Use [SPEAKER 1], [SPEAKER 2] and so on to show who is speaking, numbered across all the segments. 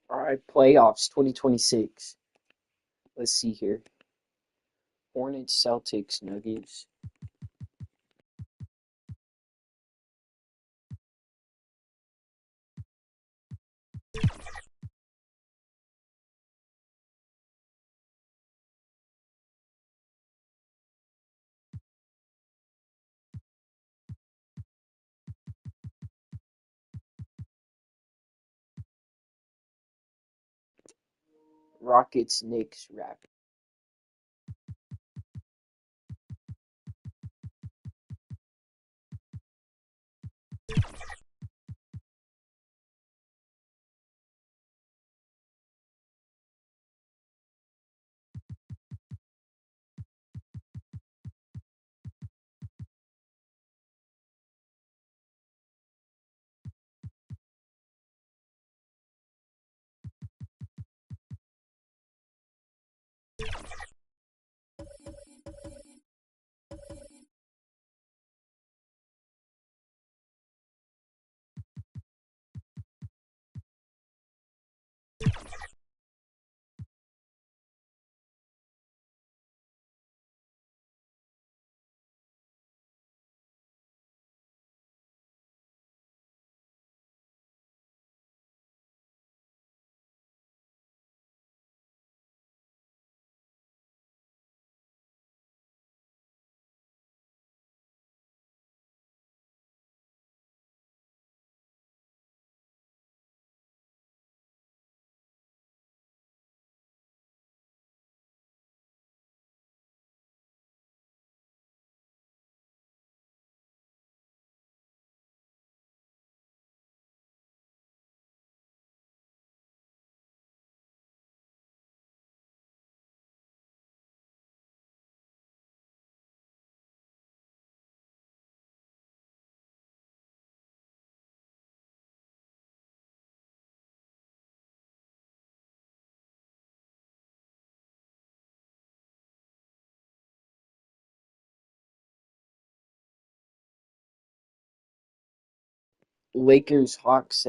[SPEAKER 1] All right, playoffs 2026. Let's see here. Hornets, Celtics, Nuggets, Rockets, Knicks, Raptors. Lakers, Hawks,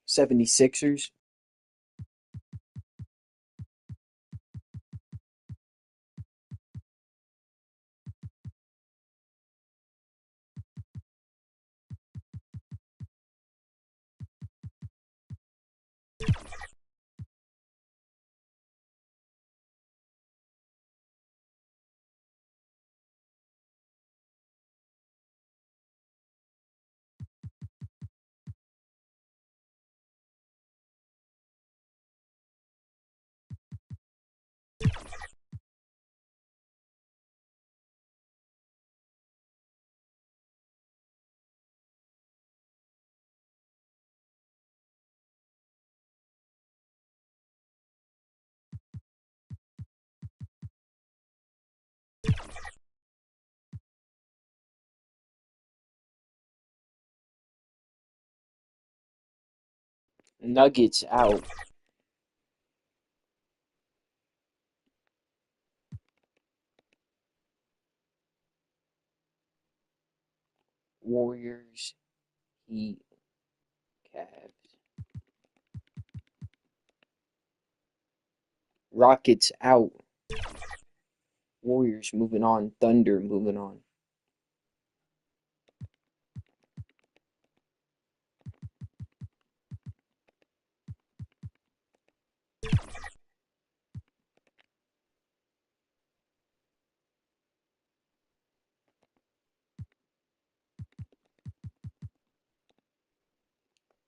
[SPEAKER 1] 76ers. Nuggets out. Warriors, Heat, Cavs. Rockets out. Warriors moving on. Thunder moving on.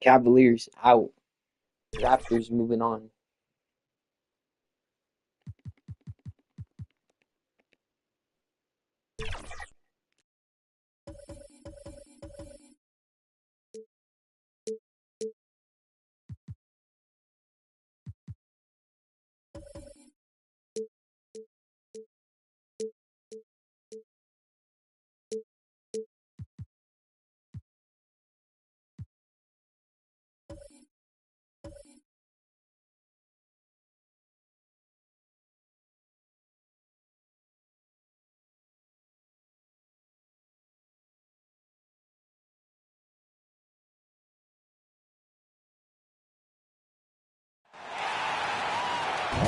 [SPEAKER 1] Cavaliers out. Raptors moving on.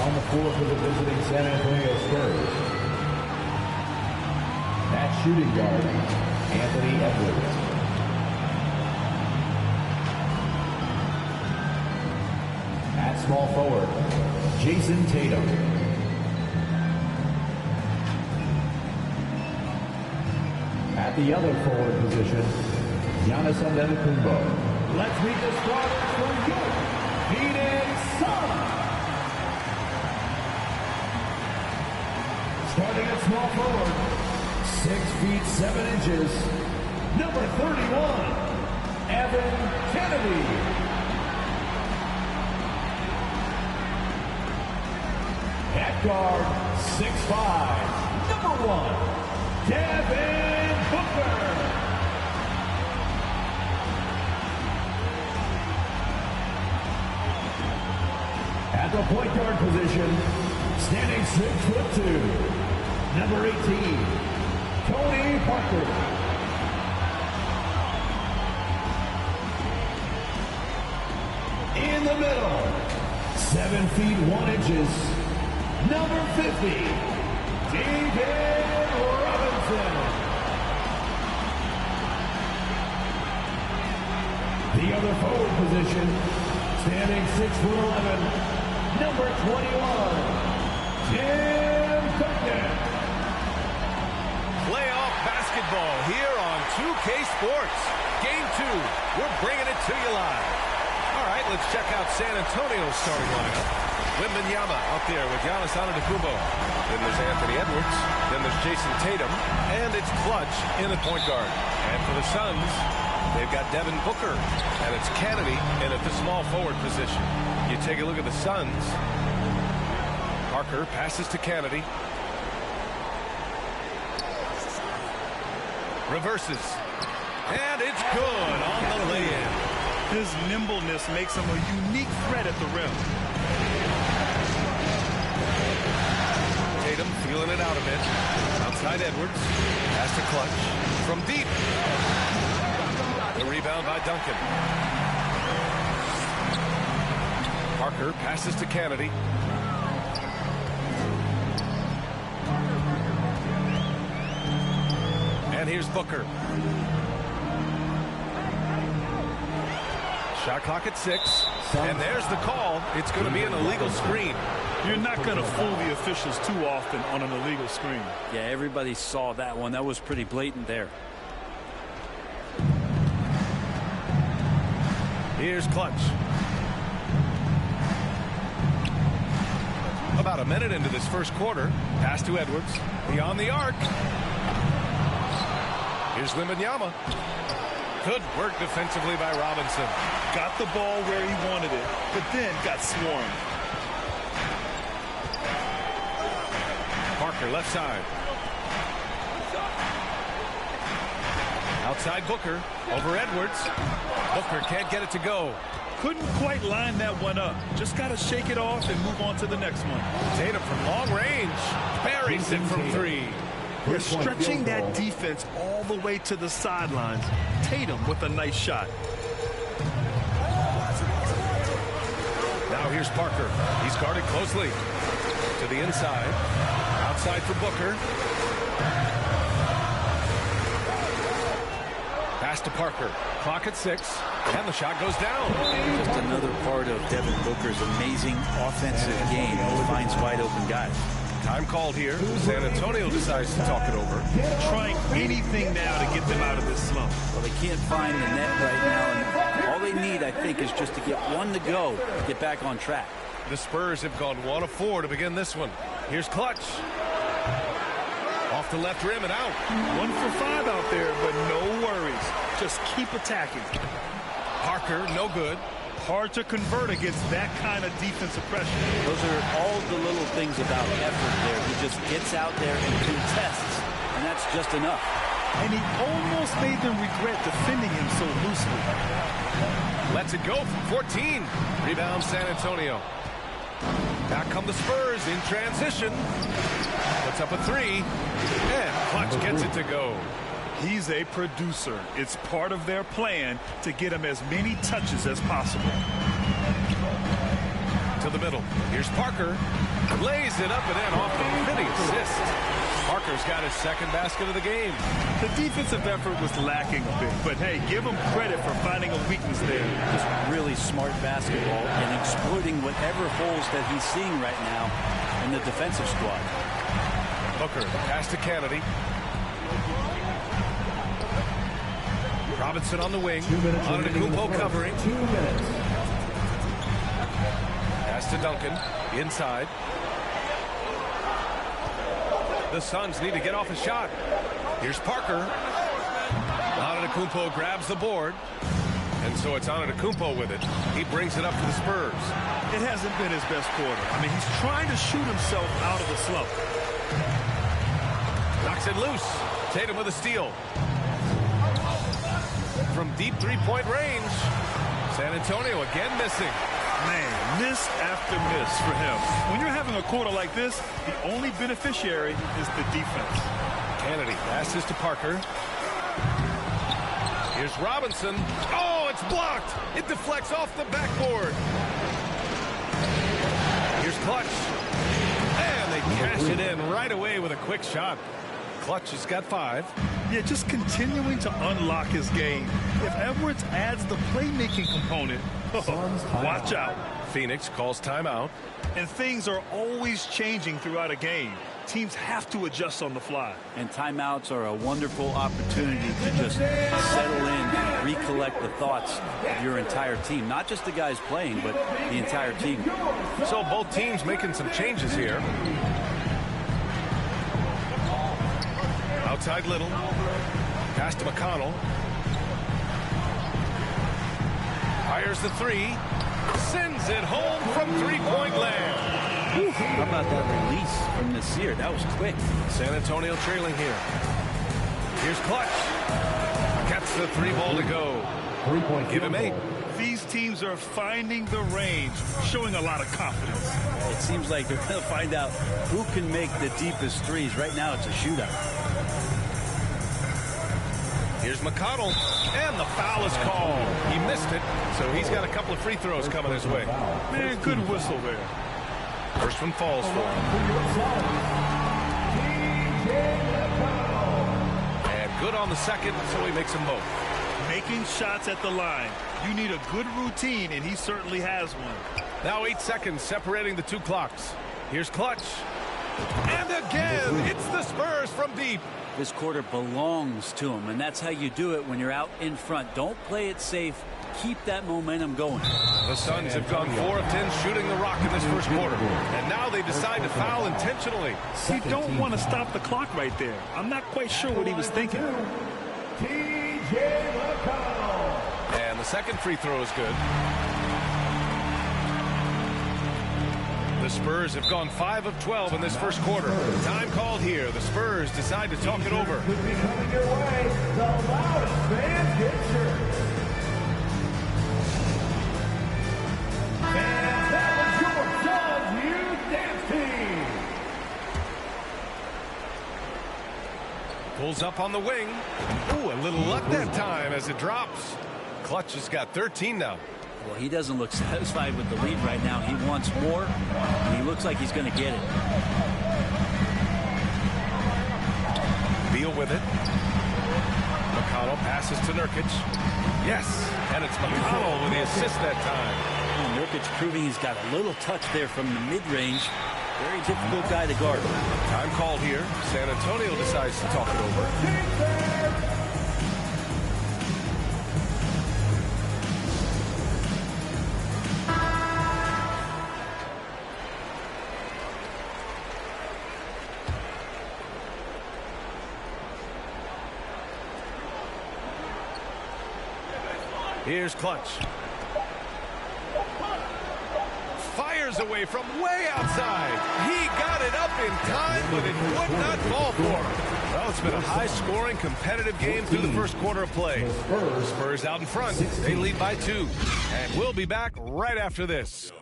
[SPEAKER 2] On the floor for the visiting San Antonio Spurs. At shooting guard, Anthony Edwards. At small forward, Jason Tatum. At the other forward position, Giannis Antetokounmpo. Let's meet the starters for your Phoenix Suns. Starting at small forward, 6 feet 7 inches, number 31, Evan Kennedy. At guard, 6'5", number 1, Devin Booker. At the point guard position, standing 6'2", number 18, Tony Parker. In the middle, 7 feet 1 inches, number 50, David Robinson. The other forward position, standing 6'11", number 21, Tim Duncan.
[SPEAKER 3] Playoff basketball here on 2K Sports. Game 2, we're bringing it to you live. All right, let's check out San Antonio's starting lineup. Wembanyama out there with Giannis Antetokounmpo. Then there's Anthony Edwards. Then there's Jason Tatum. And it's Clutch in the point guard. And for the Suns, they've got Devin Booker. And it's Kennedy in at the small forward position. You take a look at the Suns. Parker passes to Kennedy. Reverses. And it's good on the lay-in.
[SPEAKER 4] His nimbleness makes him a unique threat at the rim.
[SPEAKER 3] Tatum feeling it out a bit. Outside Edwards. Pass to Clutch. From deep. The rebound by Duncan. Parker passes to Kennedy. And here's Booker. Shot clock at 6. And there's the call. It's going to be an illegal screen.
[SPEAKER 4] You're not going to fool the officials too often on an illegal screen.
[SPEAKER 5] Yeah, everybody saw that one. That was pretty blatant there.
[SPEAKER 3] Here's Clutch. About a minute into this first quarter. Pass to Edwards. Beyond the arc. Here's Wembanyama. Good work defensively by Robinson.
[SPEAKER 4] Got the ball where he wanted it, but then got swarmed.
[SPEAKER 3] Parker left side. Outside Booker. Over Edwards. Booker can't get it to go.
[SPEAKER 4] Couldn't quite line that one up. Just got to shake it off and move on to the next one.
[SPEAKER 3] Tatum from long range. Buries it from 3.
[SPEAKER 4] We're stretching that defense all the way to the sidelines. Tatum with a nice shot.
[SPEAKER 3] Now here's Parker. He's guarded closely. To the inside. Outside for Booker. Pass to Parker. Clock at 6. And the shot goes down.
[SPEAKER 5] Just another part of Devin Booker's amazing offensive game. He finds wide open guys.
[SPEAKER 3] Time called here. San Antonio decides to talk it over.
[SPEAKER 4] Trying anything now to get them out of this slump.
[SPEAKER 5] Well, they can't find the net right now, and all they need, I think, is just to get one to go to get back on track.
[SPEAKER 3] The Spurs have gone 1 of 4 to begin this one. Here's Clutch. Off the left rim and out.
[SPEAKER 4] 1 for 5 out there, but no worries. Just keep attacking.
[SPEAKER 3] Parker, no good.
[SPEAKER 4] Hard to convert against that kind of defensive pressure.
[SPEAKER 5] Those are all the little things about effort there. He just gets out there and contests, and that's just enough.
[SPEAKER 4] And he almost made them regret defending him so loosely.
[SPEAKER 3] Lets it go from 14. Rebound San Antonio. Back come the Spurs in transition. Puts up a 3. And Clutch gets it to go.
[SPEAKER 4] He's a producer. It's part of their plan to get him as many touches as possible.
[SPEAKER 3] To the middle. Here's Parker. Lays it up and in off the pretty assist. Parker's got his second basket of the game.
[SPEAKER 4] The defensive effort was lacking a bit, but hey, give him credit for finding a weakness there.
[SPEAKER 5] Just really smart basketball and exploiting whatever holes that he's seeing right now in the defensive squad.
[SPEAKER 3] Booker, pass to Kennedy. Robinson on the wing. Antetokounmpo covering.
[SPEAKER 2] 2 minutes.
[SPEAKER 3] Pass to Duncan. Inside. The Suns need to get off a shot. Here's Parker. Antetokounmpo grabs the board. And so it's Antetokounmpo with it. He brings it up to the Spurs.
[SPEAKER 4] It hasn't been his best quarter. I mean, he's trying to shoot himself out of the slump.
[SPEAKER 3] Knocks it loose. Tatum with a steal. From deep three-point range. San Antonio again missing.
[SPEAKER 4] Man, miss after miss for him. When you're having a quarter like this, the only beneficiary is the defense.
[SPEAKER 3] Kennedy passes to Parker. Here's Robinson. Oh, it's blocked. It deflects off the backboard. Here's Clutch. And they cash it in right away with a quick shot. Clutch has got 5.
[SPEAKER 4] Yeah, just continuing to unlock his game. If Edwards adds the playmaking component, watch out.
[SPEAKER 3] Phoenix calls timeout.
[SPEAKER 4] And things are always changing throughout a game. Teams have to adjust on the fly.
[SPEAKER 5] And timeouts are a wonderful opportunity to just settle in and recollect the thoughts of your entire team. Not just the guys playing, but the entire team.
[SPEAKER 3] So both teams making some changes here. Outside Little. Pass to McConnell. Fires the 3. Sends it home from three-point land.
[SPEAKER 5] How about that release from Nasir? That was quick.
[SPEAKER 3] San Antonio trailing here. Here's Clutch. Gets the 3 ball to go.
[SPEAKER 2] 3-point
[SPEAKER 3] Give him 8.
[SPEAKER 4] These teams are finding the range, showing a lot of confidence.
[SPEAKER 5] It seems like they're going to find out who can make the deepest threes. Right now, it's a shootout.
[SPEAKER 3] Here's McConnell, and the foul is called. He missed it, so he's got a couple of free throws coming his way.
[SPEAKER 4] Man, good whistle there.
[SPEAKER 3] First one falls for him. And good on the second, so he makes them both.
[SPEAKER 4] Making shots at the line. You need a good routine, and he certainly has one.
[SPEAKER 3] Now 8 seconds separating the 2 clocks. Here's Clutch. And again, it's the Spurs from deep.
[SPEAKER 5] This quarter belongs to him, and that's how you do it when you're out in front. Don't play it safe. Keep that momentum going.
[SPEAKER 3] The Suns have gone 4 of 10 shooting the rock in this first quarter. And now they decide to foul intentionally.
[SPEAKER 4] You don't want to stop the clock right there. I'm not quite sure what he was thinking.
[SPEAKER 3] And the second free throw is good. The Spurs have gone 5 of 12 in this first quarter. Time called here. The Spurs decide to talk it over.
[SPEAKER 2] Could be coming your way. The loudest fans get shirts. And that was your Suns Youth Dance Team.
[SPEAKER 3] Pulls up on the wing. Ooh, a little luck that time as it drops. Clutch has got 13 now.
[SPEAKER 5] Well, he doesn't look satisfied with the lead right now. He wants more, and he looks like he's going to get it.
[SPEAKER 3] Beal with it. McConnell passes to Nurkic. Yes, and it's McConnell with the assist that time.
[SPEAKER 5] Nurkic proving he's got a little touch there from the mid-range. Very difficult guy to guard.
[SPEAKER 3] Time called here. San Antonio decides to talk it over. Here's Clutch. Fires away from way outside. He got it up in time, but it would not fall for him. Well, it's been a high-scoring, competitive game through the first quarter of play. Spurs out in front. They lead by 2. And we'll be back right after this.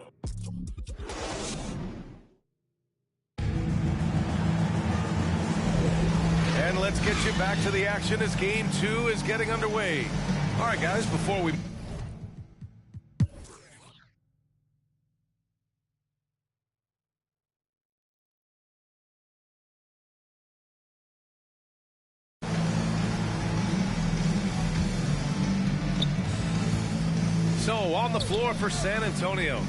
[SPEAKER 3] And let's get you back to the action as Game 2 is getting underway. All right, guys, before we So on the floor for San Antonio,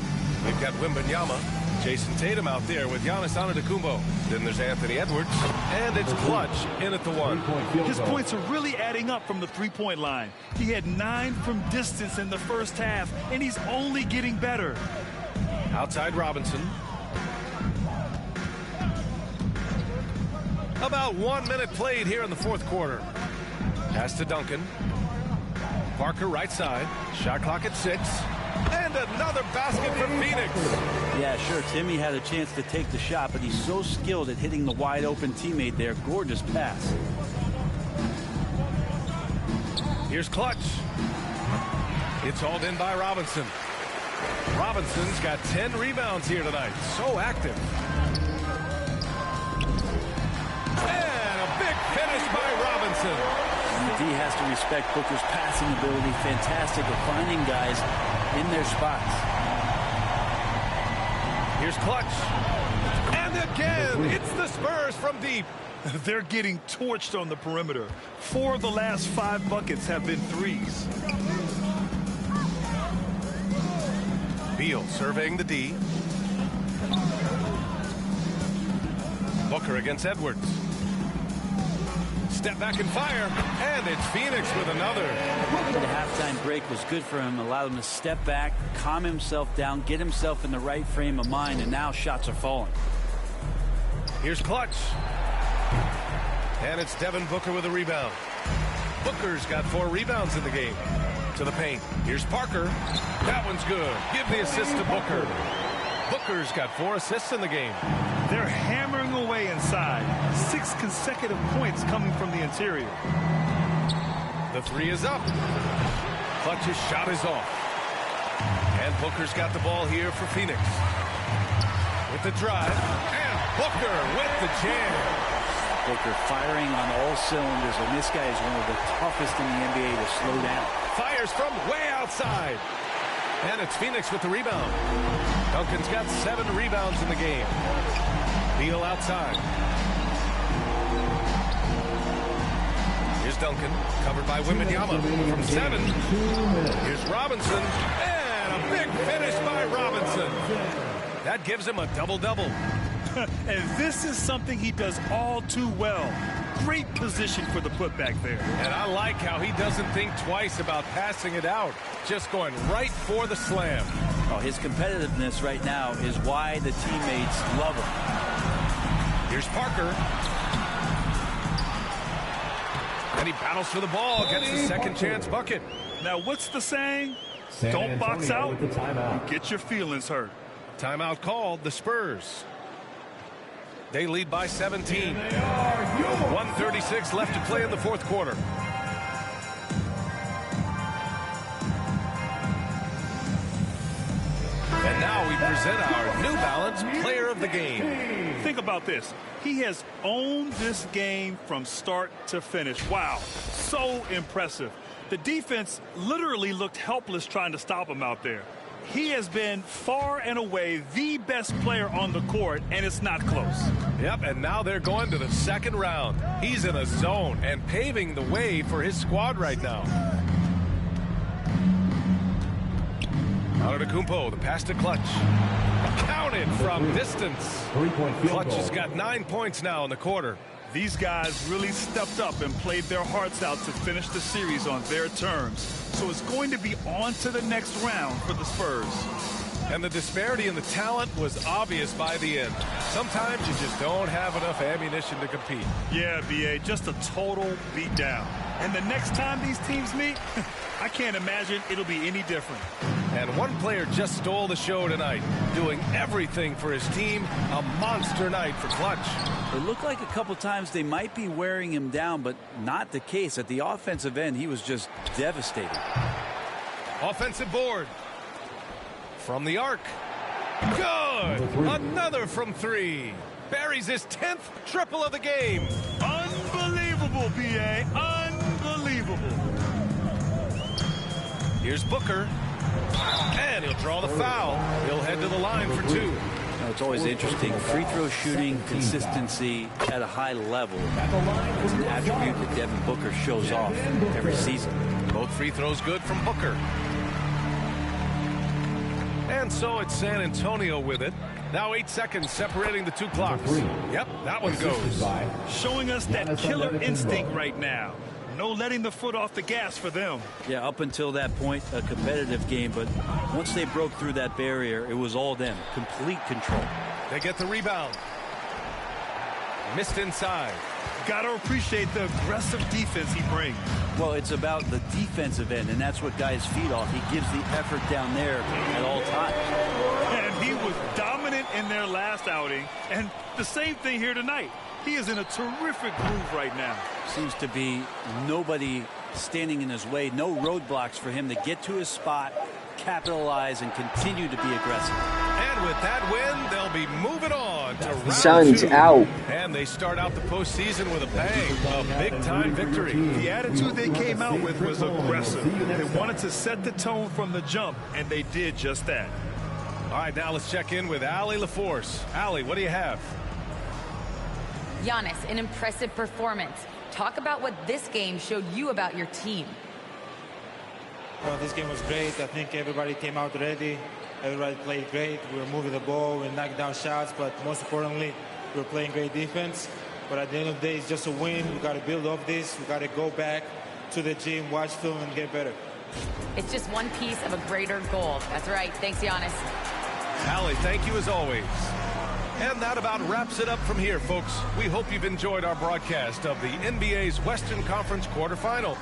[SPEAKER 3] we've got Wembanyama, Jason Tatum out there with Giannis Antetokounmpo. Then there's Anthony Edwards, and it's Clutch in at the one.
[SPEAKER 4] His points are really adding up from the three-point line. He had 9 from distance in the first half, and he's only getting better.
[SPEAKER 3] Outside Robinson. About 1 minute played here in the fourth quarter. Pass to Duncan. Parker right side. Shot clock at 6. And another basket for Phoenix.
[SPEAKER 5] Yeah, sure, Timmy had a chance to take the shot, but he's so skilled at hitting the wide open teammate there. Gorgeous pass.
[SPEAKER 3] Here's Clutch. It's hauled in by Robinson. Robinson's got 10 rebounds here tonight. So active. And a big finish by Robinson.
[SPEAKER 5] The D has to respect Booker's passing ability. Fantastic at finding guys in their spots.
[SPEAKER 3] Here's Clutch. And again, it's the Spurs from deep.
[SPEAKER 4] They're getting torched on the perimeter. 4 of the last 5 buckets have been threes.
[SPEAKER 3] Beal surveying the D. Booker against Edwards. Step back and fire. And it's Phoenix with another.
[SPEAKER 5] The halftime break was good for him. Allowed him to step back, calm himself down, get himself in the right frame of mind, and now shots are falling.
[SPEAKER 3] Here's Clutch. And it's Devin Booker with a rebound. Booker's got 4 rebounds in the game. To the paint. Here's Parker. That one's good. Give the assist to Booker. Booker's got 4 assists in the game.
[SPEAKER 4] They're hammering away inside. 6 consecutive points coming from the interior.
[SPEAKER 3] The 3 is up. Clutch's shot is off. And Booker's got the ball here for Phoenix. With the drive. And Booker with the jam.
[SPEAKER 5] Booker firing on all cylinders, and this guy is one of the toughest in the NBA to slow down.
[SPEAKER 3] Fires from way outside. And it's Phoenix with the rebound. Duncan's got 7 rebounds in the game. Beal outside. Here's Duncan, covered by Wembanyama from 7. Here's Robinson, and a big finish by Robinson. That gives him a double-double.
[SPEAKER 4] And this is something he does all too well. Great position for the putback there.
[SPEAKER 3] And I like how he doesn't think twice about passing it out. Just going right for the slam.
[SPEAKER 5] Oh, his competitiveness right now is why the teammates love him.
[SPEAKER 3] Here's Parker. And he battles for the ball, gets the second chance bucket.
[SPEAKER 4] Now, what's the saying? Don't box out, get your feelings hurt.
[SPEAKER 3] Timeout called, the Spurs. They lead by 17. 1:36 left to play in the fourth quarter. And now we present our New Balance Player of the Game.
[SPEAKER 4] Think about this. He has owned this game from start to finish. Wow, so impressive. The defense literally looked helpless trying to stop him out there. He has been far and away the best player on the court, and it's not close.
[SPEAKER 3] Yep, and now they're going to the second round. He's in a zone and paving the way for his squad right now. Antetokounmpo, the pass to Clutch. Counted from distance. Clutch has got 9 points now in the quarter.
[SPEAKER 4] These guys really stepped up and played their hearts out to finish the series on their terms. So it's going to be on to the next round for the Spurs.
[SPEAKER 3] And the disparity in the talent was obvious by the end. Sometimes you just don't have enough ammunition to compete.
[SPEAKER 4] Yeah, B.A., just a total beatdown. And the next time these teams meet, I can't imagine it'll be any different.
[SPEAKER 3] And one player just stole the show tonight, doing everything for his team. A monster night for Clutch.
[SPEAKER 5] It looked like a couple times they might be wearing him down, but not the case. At the offensive end, he was just devastating.
[SPEAKER 3] Offensive board. From the arc. Good. Another from 3. Buries his 10th triple of the game.
[SPEAKER 4] Unbelievable, B.A. Unbelievable.
[SPEAKER 3] Here's Booker. And he'll draw the foul. He'll head to the line for 2.
[SPEAKER 5] It's always interesting. Free throw shooting, consistency at a high level. It's an attribute that Devin Booker shows off every season.
[SPEAKER 3] Both free throws good from Booker. And so it's San Antonio with it. Now 8 seconds separating the two clocks. Yep, that one goes.
[SPEAKER 4] Showing us that killer instinct right now. No letting the foot off the gas for them.
[SPEAKER 5] Yeah, up until that point, a competitive game, but once they broke through that barrier, it was all them. Complete control.
[SPEAKER 3] They get the rebound. Missed inside.
[SPEAKER 4] Got to appreciate the aggressive defense he brings.
[SPEAKER 5] Well, it's about the defensive end, and that's what guys feed off. He gives the effort down there at all times.
[SPEAKER 4] And he was dominant in their last outing, and the same thing here tonight. He is in a terrific groove right now.
[SPEAKER 5] Seems to be nobody standing in his way, no roadblocks for him to get to his spot, capitalize, and continue to be aggressive.
[SPEAKER 3] And with that win, they'll be moving on to round
[SPEAKER 1] Suns
[SPEAKER 3] 2.
[SPEAKER 1] out.
[SPEAKER 3] And they start out the postseason with a bang, a big-time victory.
[SPEAKER 4] The attitude they came out with was aggressive. They wanted to set the tone from the jump, and they did just that.
[SPEAKER 3] All right, now let's check in with Allie LaForce. Allie, what do you have?
[SPEAKER 6] Giannis, an impressive performance. Talk about what this game showed you about your team.
[SPEAKER 7] Well, this game was great. I think everybody came out ready. Everybody played great. We were moving the ball, we knocked down shots, but most importantly, we were playing great defense. But at the end of the day, it's just a win. We got to build off this. We got to go back to the gym, watch film, and get better.
[SPEAKER 6] It's just one piece of a greater goal. That's right. Thanks, Giannis.
[SPEAKER 3] Allie, thank you as always. And that about wraps it up from here, folks. We hope you've enjoyed our broadcast of the NBA's Western Conference quarterfinal.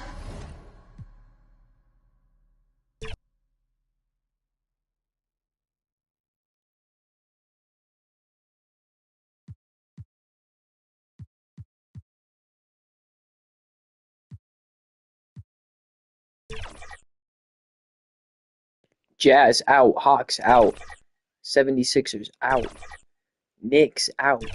[SPEAKER 1] Jazz out. Hawks out. 76ers out. Knicks out.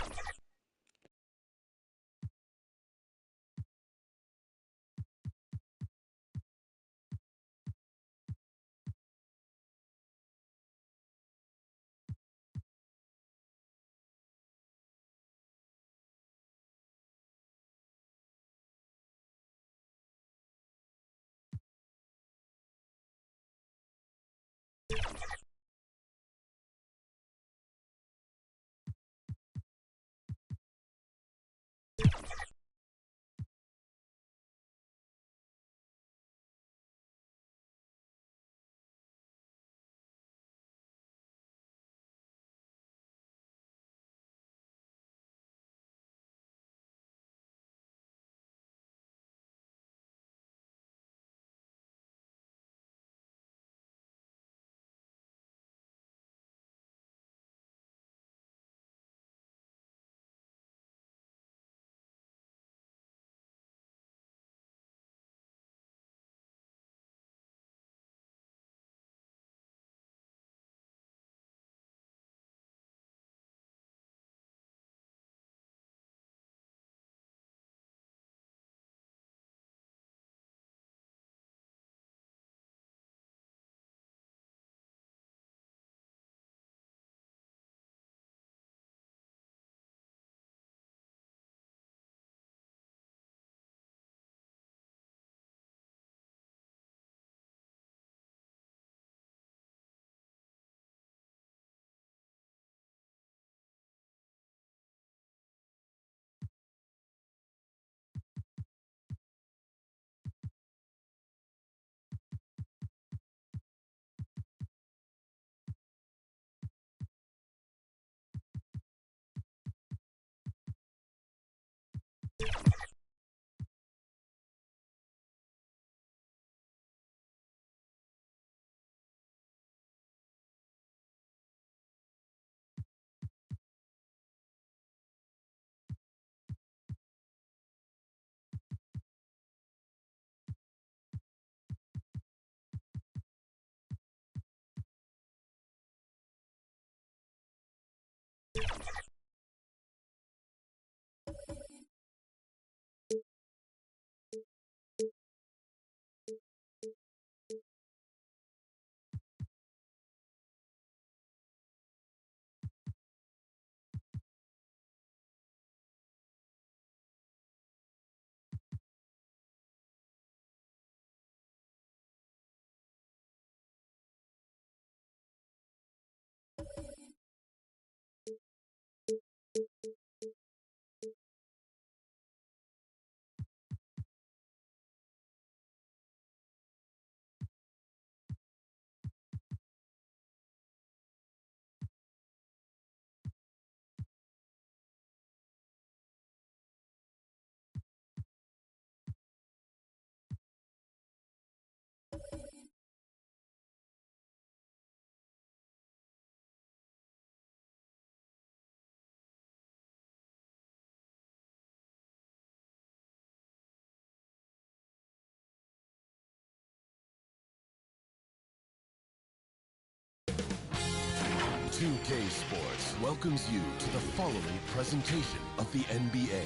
[SPEAKER 8] 2K Sports welcomes you to the following presentation of the NBA.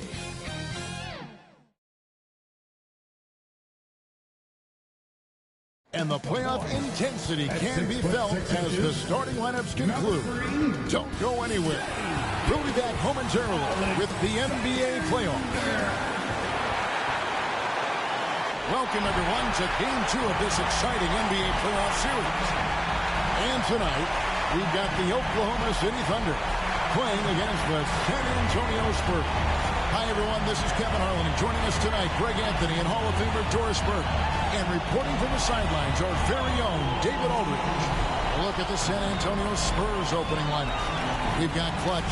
[SPEAKER 9] And the playoff intensity can be felt as the starting lineups conclude. Don't go anywhere. We'll be back momentarily with the NBA playoffs. Welcome, everyone, to Game 2 of this exciting NBA playoff series. And tonight, we've got the Oklahoma City Thunder playing against the San Antonio Spurs. Hi, everyone. This is Kevin Harlan. And joining us tonight, Greg Anthony and Hall of Famer Doris Burke. And reporting from the sidelines, our very own David Aldridge. A look at the San Antonio Spurs opening lineup. We've got Clutch,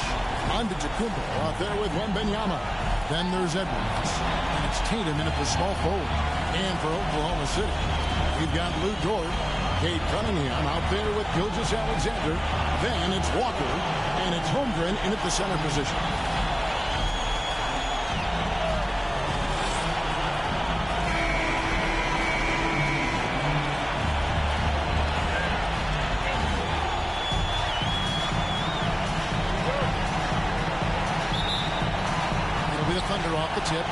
[SPEAKER 9] Antetokounmpo out there with Wembanyama. Then there's Edwards. And it's Tatum in at the small forward. And for Oklahoma City, we've got Lou Dort, Cade Cunningham out there with Gilgeous-Alexander. Then it's Walker, and it's Holmgren in at the center position. It'll be the Thunder off the tip.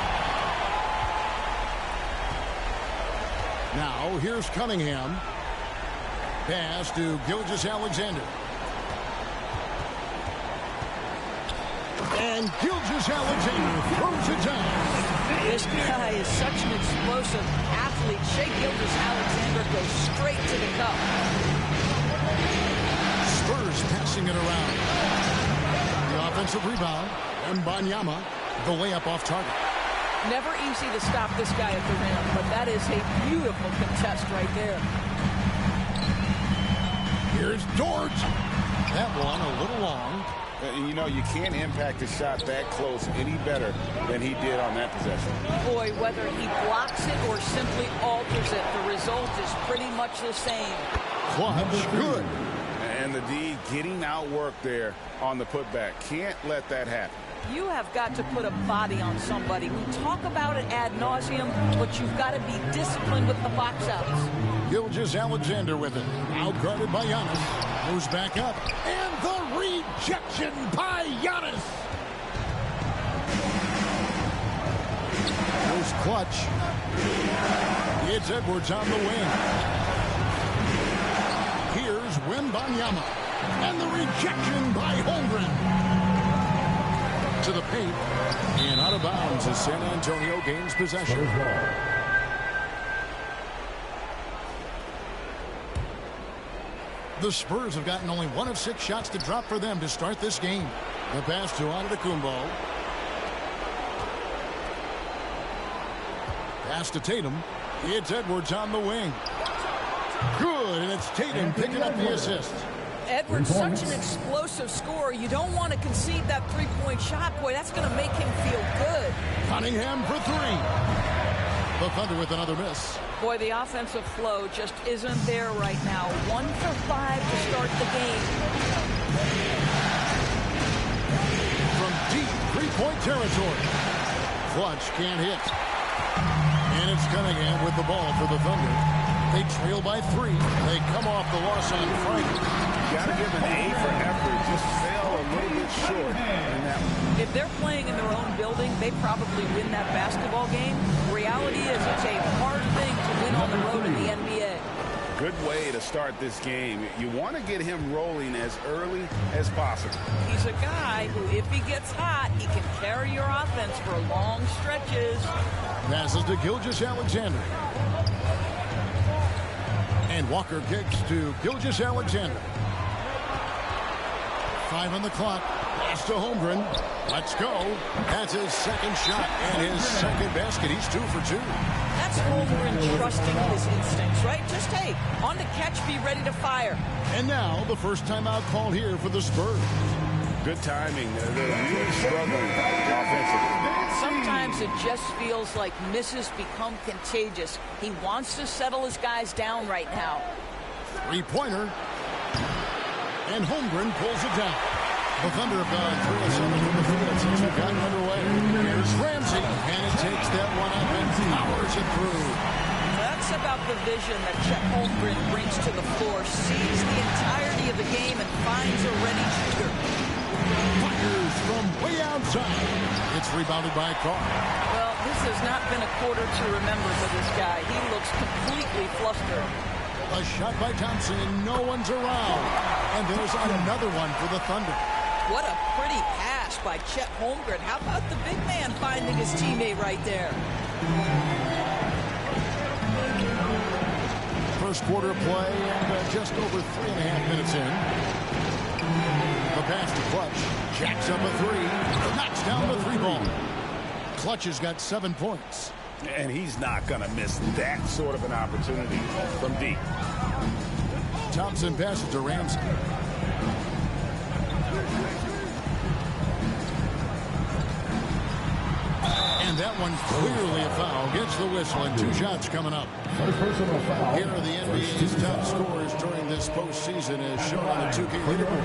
[SPEAKER 9] Now, here's Cunningham. Pass to Gilgeous-Alexander. And Gilgeous-Alexander throws it down.
[SPEAKER 10] This guy is such an explosive athlete. Shai Gilgeous-Alexander goes straight to the cup.
[SPEAKER 9] Spurs passing it around. The offensive rebound. And Wembanyama, the layup off target.
[SPEAKER 10] Never easy to stop this guy at the rim, but that is a beautiful contest right there.
[SPEAKER 9] Here's Dort. That one a little long.
[SPEAKER 11] You know, you can't impact a shot that close any better than he did on that possession.
[SPEAKER 10] Boy, whether he blocks it or simply alters it, the result is pretty much the same.
[SPEAKER 9] Clutch, good.
[SPEAKER 11] And the D getting outworked there on the putback. Can't let that happen.
[SPEAKER 10] You have got to put a body on somebody. We talk about it ad nauseum, but you've got to be disciplined with the box outs.
[SPEAKER 9] Gilgeous-Alexander with it. Outguarded by Giannis. Moves back up. And the rejection by Giannis. Goes Clutch. It's Edwards on the wing. Here's Wembanyama. And the rejection by Holmgren. To the paint, and out of bounds as San Antonio gains possession. The Spurs have gotten only 1 of 6 shots to drop for them to start this game. The pass to Antetokounmpo. Pass to Tatum. It's Edwards on the wing. Good, and it's Tatum picking up the assist.
[SPEAKER 10] Edwards, such an explosive scorer. You don't want to concede that three-point shot. Boy, that's going to make him feel good.
[SPEAKER 9] Cunningham for 3. The Thunder with another miss.
[SPEAKER 10] Boy, the offensive flow just isn't there right now. 1 for 5 to start the game.
[SPEAKER 9] From deep three-point territory. Clutch can't hit. And it's Cunningham with the ball for the Thunder. They trail by 3. They come off the loss on Friday.
[SPEAKER 11] Got to give an A for effort. Just fell a little bit short in that one.
[SPEAKER 10] If they're playing in their own building, they probably win that basketball game. Reality is it's a hard thing to win on the road in the NBA.
[SPEAKER 11] Good way to start this game. You want to get him rolling as early as possible.
[SPEAKER 10] He's a guy who, if he gets hot, he can carry your offense for long stretches.
[SPEAKER 9] Passes to Gilgeous-Alexander. And Walker kicks to Gilgeous-Alexander. 5 on the clock. Pass to Holmgren. Let's go. That's his second shot and his second basket. He's 2 for 2.
[SPEAKER 10] That's Holmgren trusting his instincts, right? Just, hey, on the catch, be ready to fire.
[SPEAKER 9] And now the first timeout called here for the Spurs.
[SPEAKER 11] Good timing. They're really struggling offensively.
[SPEAKER 10] Sometimes it just feels like misses become contagious. He wants to settle his guys down right now.
[SPEAKER 9] Three-pointer. And Holmgren pulls it down. The Thunder have gone 3 of 7 from the field since we've gotten underway. Here's Ramsey, and it takes that one up and powers it through.
[SPEAKER 10] That's about the vision that Chet Holmgren brings to the floor. Sees the entirety of the game and finds a ready shooter.
[SPEAKER 9] Fires from way outside. It's rebounded by Carr.
[SPEAKER 10] Well, this has not been a quarter to remember for this guy. He looks completely flustered.
[SPEAKER 9] A shot by Thompson, and no one's around. And there's another one for the Thunder.
[SPEAKER 10] What a pretty pass by Chet Holmgren. How about the big man finding his teammate right there?
[SPEAKER 9] First quarter of play, and just over 3.5 minutes in. The pass to Clutch. Jacks up a three. Knocks down the three ball. Clutch has got 7 points.
[SPEAKER 11] And he's not going to miss that sort of an opportunity from deep.
[SPEAKER 9] Thompson passes to Ramsey. And that one clearly a foul. Gets the whistle, and 2 shots coming up. Here are the NBA's top scorers during this postseason as shown on the 2K leaderboard.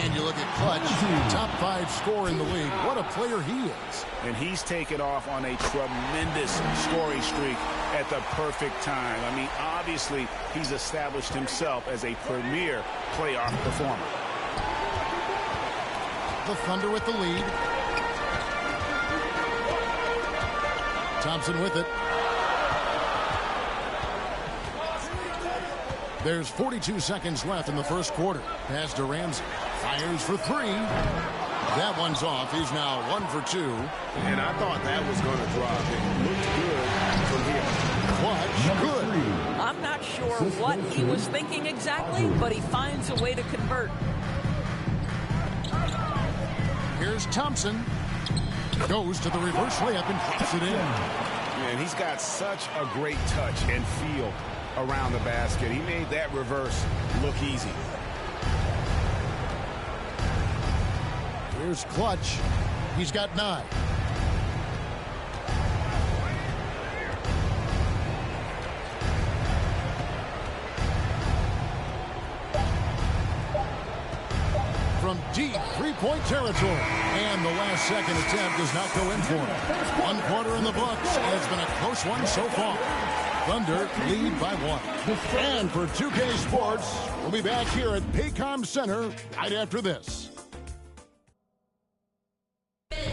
[SPEAKER 9] And you look at Clutch, top 5 scorer in the league. What a player he is.
[SPEAKER 11] And he's taken off on a tremendous scoring streak at the perfect time. I mean, obviously, he's established himself as a premier playoff performer.
[SPEAKER 9] The Thunder with the lead. Thompson with it. There's 42 seconds left in the first quarter. Pass to Ramsey. Fires for 3. That one's off. He's now 1 for 2.
[SPEAKER 11] And I thought that was going to drop. It looked good from here.
[SPEAKER 9] Clutch, good.
[SPEAKER 10] I'm not sure what he was thinking exactly, but he finds a way to convert.
[SPEAKER 9] Here's Thompson. Goes to the reverse layup and drops it in.
[SPEAKER 11] And he's got such a great touch and feel around the basket. He made that reverse look easy.
[SPEAKER 9] Here's Clutch. He's got 9. From deep three-point territory. And the last second attempt does not go in for him. 1 quarter in the books, and it's been a close one so far. Thunder lead by 1. And for 2K Sports, we'll be back here at Paycom Center right after this. And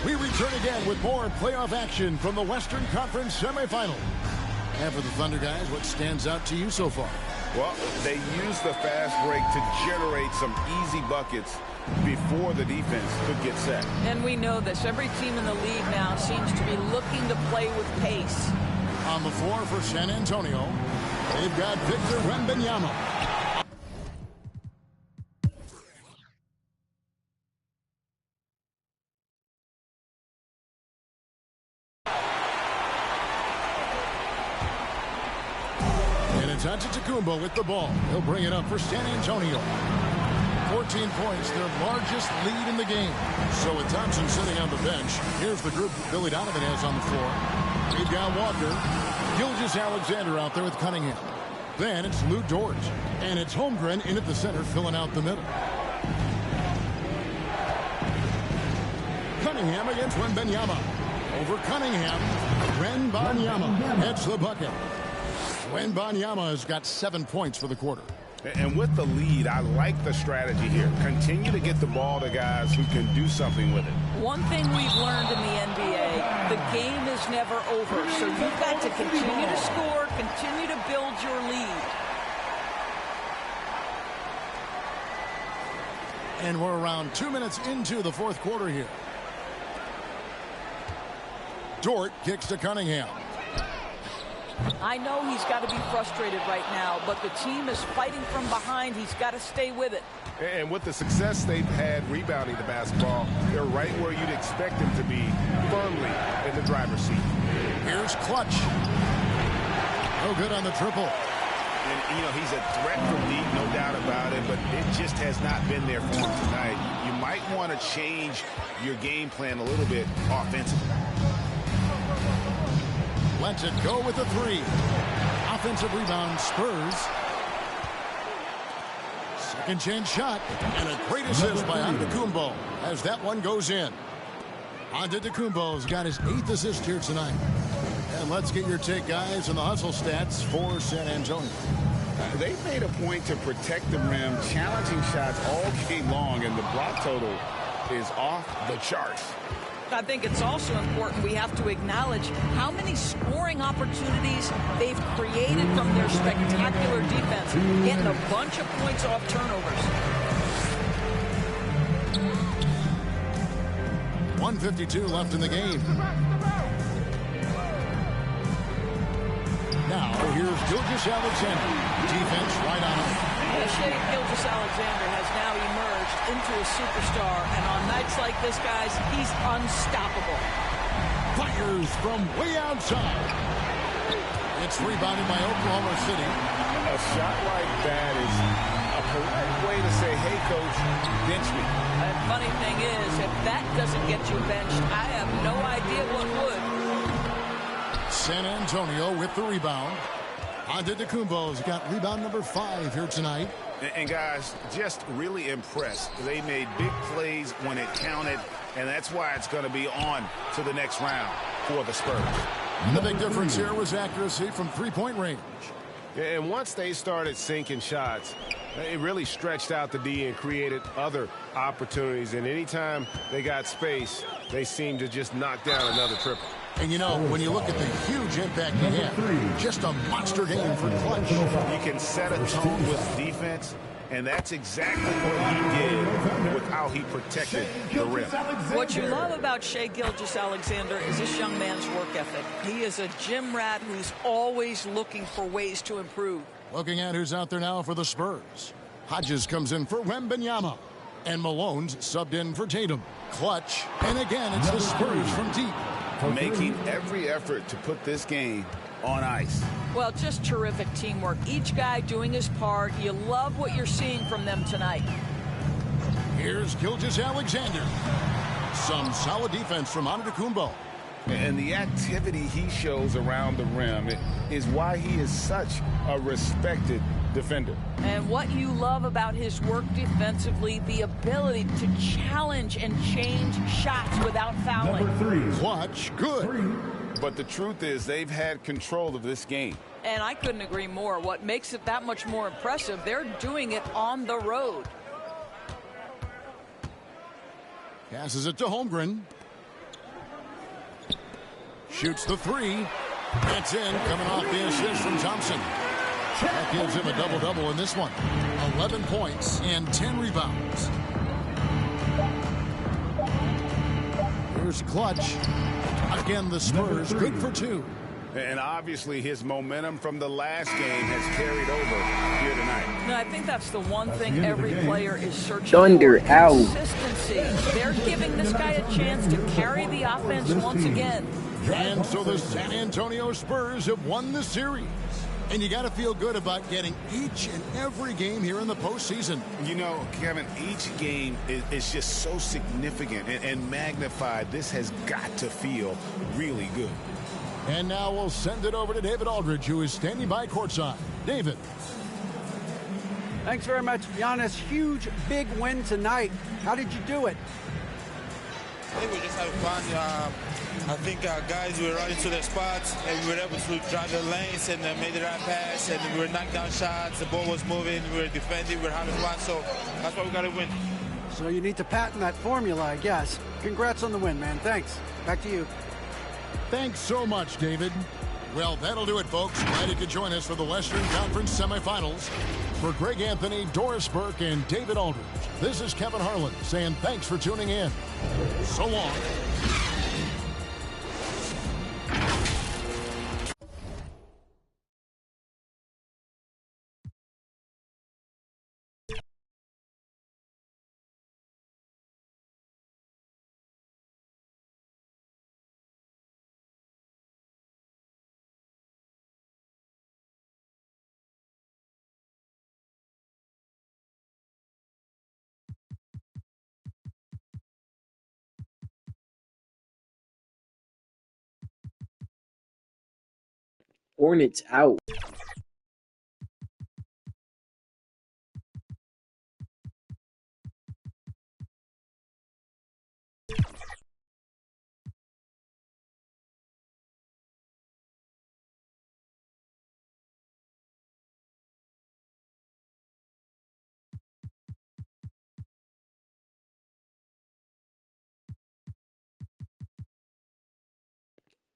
[SPEAKER 9] we return again with more playoff action from the Western Conference semifinal. And for the Thunder guys, what stands out to you so far?
[SPEAKER 11] Well, they used the fast break to generate some easy buckets before the defense could get set.
[SPEAKER 10] And we know this. Every team in the league now seems to be looking to play with pace.
[SPEAKER 9] On the floor for San Antonio, they've got Victor Wembanyama. Antetokounmpo with the ball. He'll bring it up for San Antonio. 14 points, their largest lead in the game. So with Thompson sitting on the bench, here's the group Billy Donovan has on the floor. We've got Walker, Gilgeous-Alexander out there with Cunningham. Then it's Lou Dort, and it's Holmgren in at the center, filling out the middle. Cunningham against Wembanyama. Over Cunningham, Wembanyama hits the bucket. Wembanyama has got 7 points for the quarter.
[SPEAKER 11] And with the lead, I like the strategy here. Continue to get the ball to guys who can do something with it.
[SPEAKER 10] One thing we've learned in the NBA, the game is never over. So you've got to continue to score, continue to build your lead.
[SPEAKER 9] And we're around 2 minutes into the fourth quarter here. Dort kicks to Cunningham.
[SPEAKER 10] I know he's got to be frustrated right now, but the team is fighting from behind. He's got to stay with it.
[SPEAKER 11] And with the success they've had rebounding the basketball, they're right where you'd expect them to be, firmly in the driver's seat.
[SPEAKER 9] Here's Clutch. No good on the triple.
[SPEAKER 11] And, you know, he's a threat from deep, no doubt about it, but it just has not been there for him tonight. You might want to change your game plan a little bit offensively.
[SPEAKER 9] Lets it go with the 3. Offensive rebound, Spurs. Second chance shot, and a great assist by Antetokounmpo as that one goes in. Antetokounmpo's got his 8th assist here tonight. And let's get your take, guys, on the hustle stats for San Antonio.
[SPEAKER 11] They've made a point to protect the rim, challenging shots all game long, and the block total is off the charts.
[SPEAKER 10] I think it's also important we have to acknowledge how many scoring opportunities they've created from their spectacular defense, getting a bunch of points off turnovers.
[SPEAKER 9] 1:52 left in the game. Now, here's Gilgeous-Alexander. Defense right on him.
[SPEAKER 10] Shea Gilgeous-Alexander has now emerged into a superstar, and on nights like this, guys, he's unstoppable.
[SPEAKER 9] Fires from way outside. It's rebounded by Oklahoma City.
[SPEAKER 11] A shot like that is a polite way to say, hey, coach, bench me.
[SPEAKER 10] And funny thing is, if that doesn't get you benched, I have no idea what would.
[SPEAKER 9] San Antonio with the rebound. Antetokounmpo's got rebound number 5 here tonight.
[SPEAKER 11] And guys, just really impressed. They made big plays when it counted, and that's why it's going to be on to the next round for the Spurs.
[SPEAKER 9] The big difference here was accuracy from three-point range.
[SPEAKER 12] And once they started sinking shots, it really stretched out the D and created other opportunities. And anytime they got space, they seemed to just knock down another triple.
[SPEAKER 9] And, you know, when you look at the huge impact he had, just a monster game for clutch.
[SPEAKER 11] You can set a tone with defense, and that's exactly what he did with how he protected the rim.
[SPEAKER 10] What you love about Shea Gilgeous-Alexander is this young man's work ethic. He is a gym rat who's always looking for ways to improve.
[SPEAKER 9] Looking at who's out there now for the Spurs. Hodges comes in for Wembanyama. And Malone's subbed in for Tatum. Clutch. And again, it's the Spurs from deep.
[SPEAKER 11] Making every effort to put this game on ice.
[SPEAKER 10] Well, just terrific teamwork. Each guy doing his part. You love what you're seeing from them tonight.
[SPEAKER 9] Here's Gilgeous-Alexander. Some solid defense from Antetokounmpo.
[SPEAKER 11] And the activity he shows around the rim is why he is such a respected defender.
[SPEAKER 10] And what you love about his work defensively, the ability to challenge and change shots without fouling.
[SPEAKER 9] Number 3. Clutch. Good.
[SPEAKER 11] But the truth is they've had control of this game.
[SPEAKER 10] And I couldn't agree more. What makes it that much more impressive, they're doing it on the road.
[SPEAKER 9] Passes it to Holmgren. Shoots the 3. That's in, coming off the assist from Thompson. That gives him a double-double in this one. 11 points and 10 rebounds. Here's Clutch. Again, the Spurs good for 2.
[SPEAKER 11] And obviously his momentum from the last game has carried over here tonight.
[SPEAKER 10] No, I think that's the one thing every player is searching
[SPEAKER 1] Thunder
[SPEAKER 10] for.
[SPEAKER 1] out.
[SPEAKER 10] Consistency. They're giving this guy a chance to carry the offense once again.
[SPEAKER 9] And so the San Antonio Spurs have won the series. And you got to feel good about getting each and every game here in the postseason.
[SPEAKER 11] You know, Kevin, each game is just so significant and magnified. This has got to feel really good.
[SPEAKER 9] And now we'll send it over to David Aldridge, who is standing by courtside. David.
[SPEAKER 13] Thanks very much, Giannis. Huge, big win tonight. How did you do it?
[SPEAKER 7] I think we just having fun. I think our guys were running to their spots, and we were able to drive the lanes and made the right pass, and we were knocking down shots. The ball was moving. We were defending. We were having fun. So that's why we got to win.
[SPEAKER 13] So you need to patent that formula, I guess. Congrats on the win, man. Thanks. Back to you.
[SPEAKER 9] Thanks so much, David. Well, that'll do it, folks. Glad you could join us for the Western Conference semifinals. For Greg Anthony, Doris Burke, and David Aldridge, this is Kevin Harlan saying thanks for tuning in. So long.
[SPEAKER 1] Hornets out.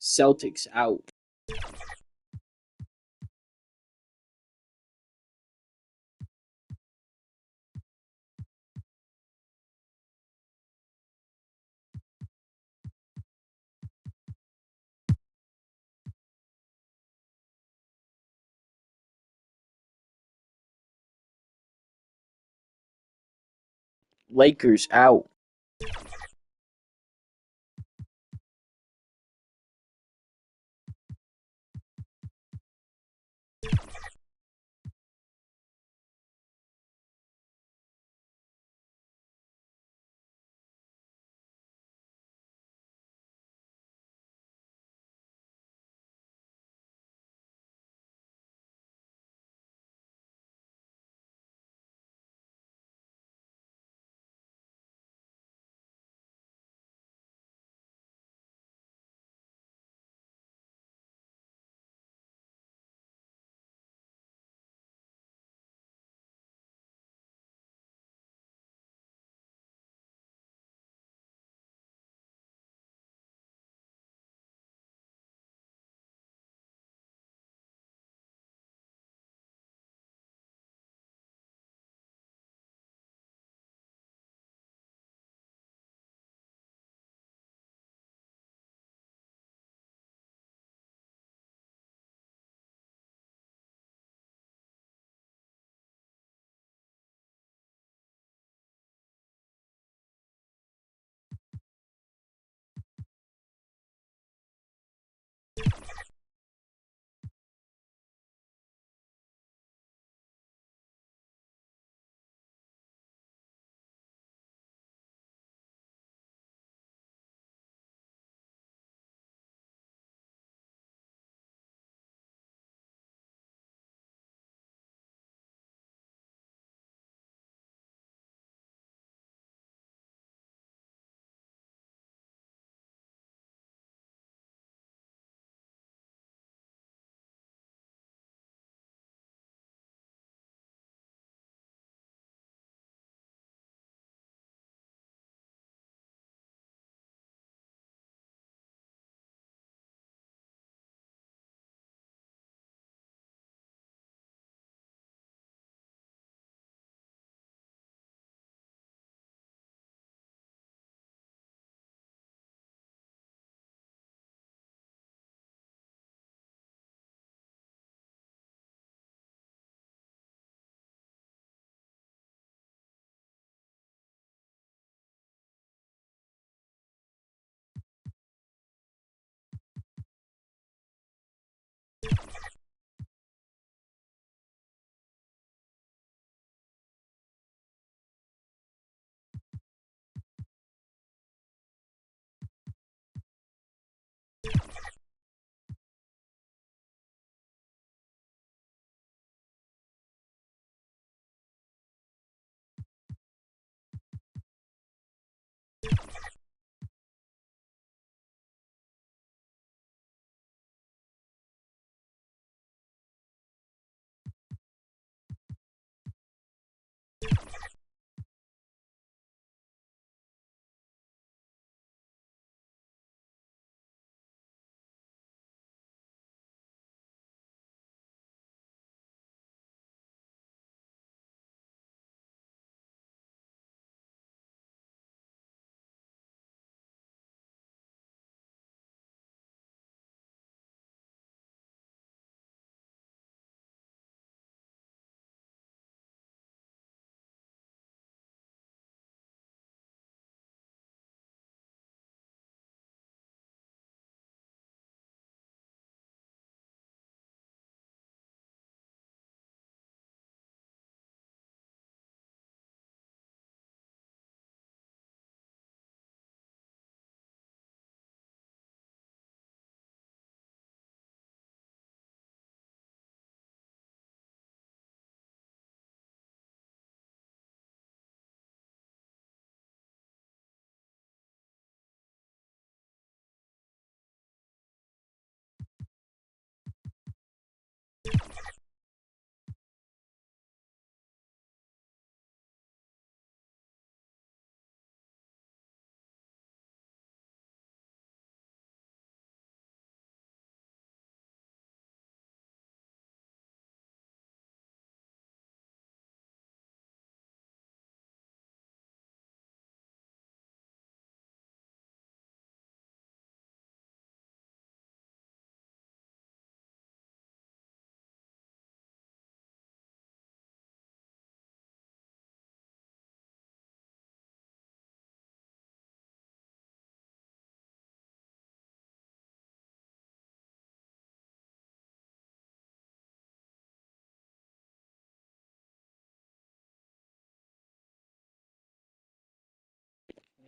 [SPEAKER 1] Celtics out. Lakers out.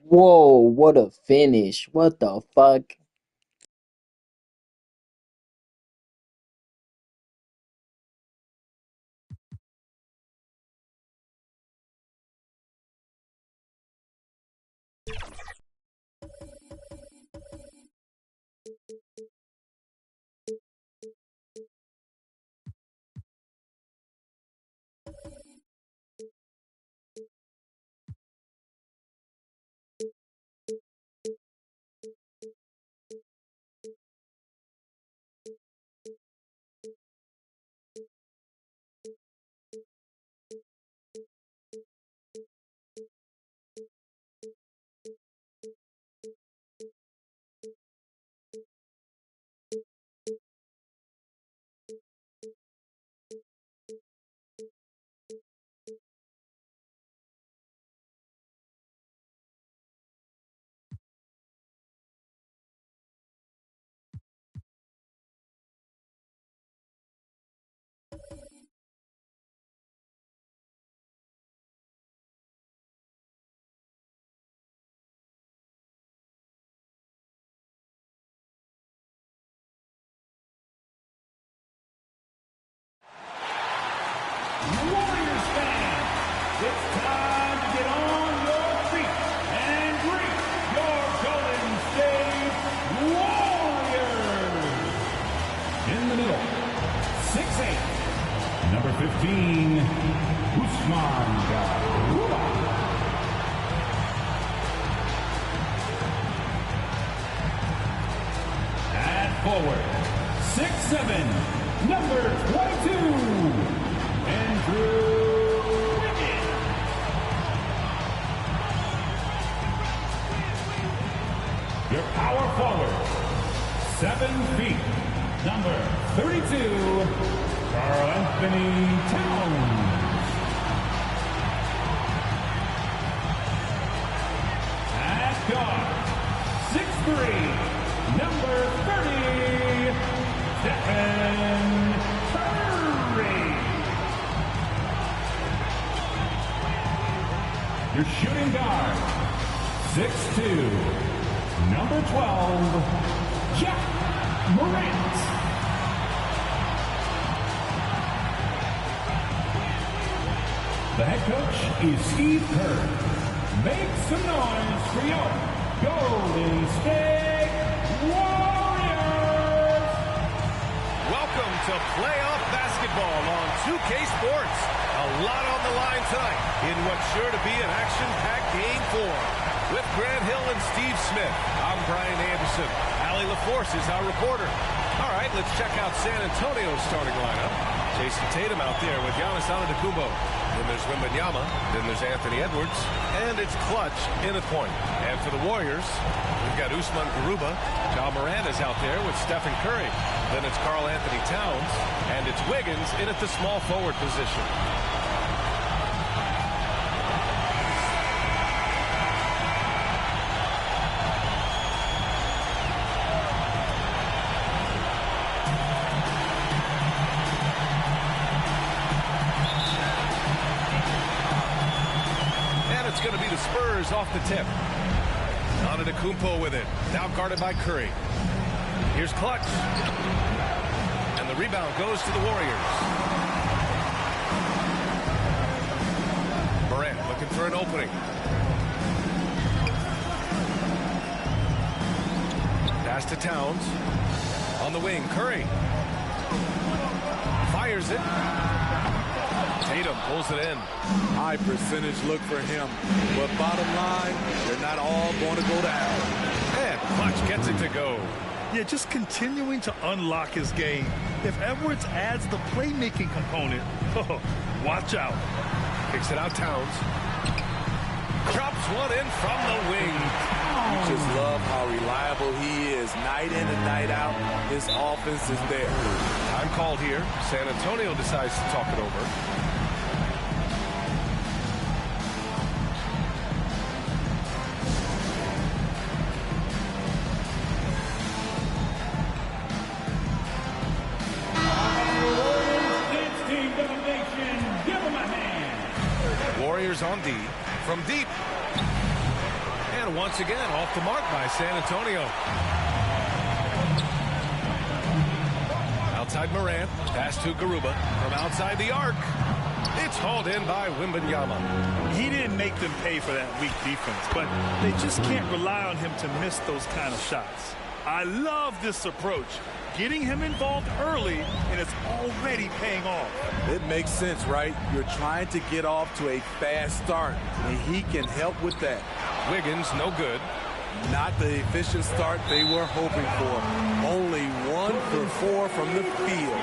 [SPEAKER 1] Whoa, what a finish. What the fuck?
[SPEAKER 2] Warriors fans, it's time to get on your feet and greet your Golden State Warriors. In the middle, 6'8", number 15, Usman Garuba. At forward, 6'7", number 22, Andrew Wiggins. Your power forward, 7 feet, number 32, Karl Anthony Towns. At guard, 6'3", number 30, Stephen Curry. Your shooting guard, 6'2", number 12, Jeff Morant. The head coach is Steve Kerr. Make some noise for your Golden State Warriors!
[SPEAKER 3] Welcome to playoff basketball on 2K Sports. A lot on the line tonight in what's sure to be an action-packed Game 4. With Grant Hill and Steve Smith, I'm Brian Anderson. Allie LaForce is our reporter. All right, let's check out San Antonio's starting lineup. Jason Tatum out there with Giannis Antetokounmpo. Then there's Wembanyama. Then there's Anthony Edwards. And it's Clutch in at point. And for the Warriors, we've got Usman Garuba. Ja Morant is out there with Stephen Curry. Then it's Karl Anthony Towns. And it's Wiggins in at the small forward position. It's going to be the Spurs off the tip. Antetokounmpo with it. Now guarded by Curry. Here's Clutch. And the rebound goes to the Warriors. Morant looking for an opening. Pass to Towns. On the wing, Curry. Fires it. Tatum pulls it in.
[SPEAKER 14] High percentage look for him. But bottom line, they're not all going to go down.
[SPEAKER 3] And Clutch gets it to go.
[SPEAKER 4] Yeah, just continuing to unlock his game. If Edwards adds the playmaking component, watch out.
[SPEAKER 3] Kicks it out Towns. Drops one in from the wing.
[SPEAKER 14] You just love how reliable he is. Night in and night out, his offense is there.
[SPEAKER 3] Time called here. San Antonio decides to talk it over. Warriors on D. From deep. And once again off the mark by San Antonio. Outside Morant, pass to Garuba from outside the arc. It's hauled in by Wembanyama.
[SPEAKER 4] He didn't make them pay for that weak defense, but they just can't rely on him to miss those kind of shots. I love this approach. Getting him involved early, and it's already paying off.
[SPEAKER 14] It makes sense, right? You're trying to get off to a fast start, and he can help with that.
[SPEAKER 3] Wiggins, no good.
[SPEAKER 14] Not the efficient start they were hoping for. Only 1 for 4 from the field.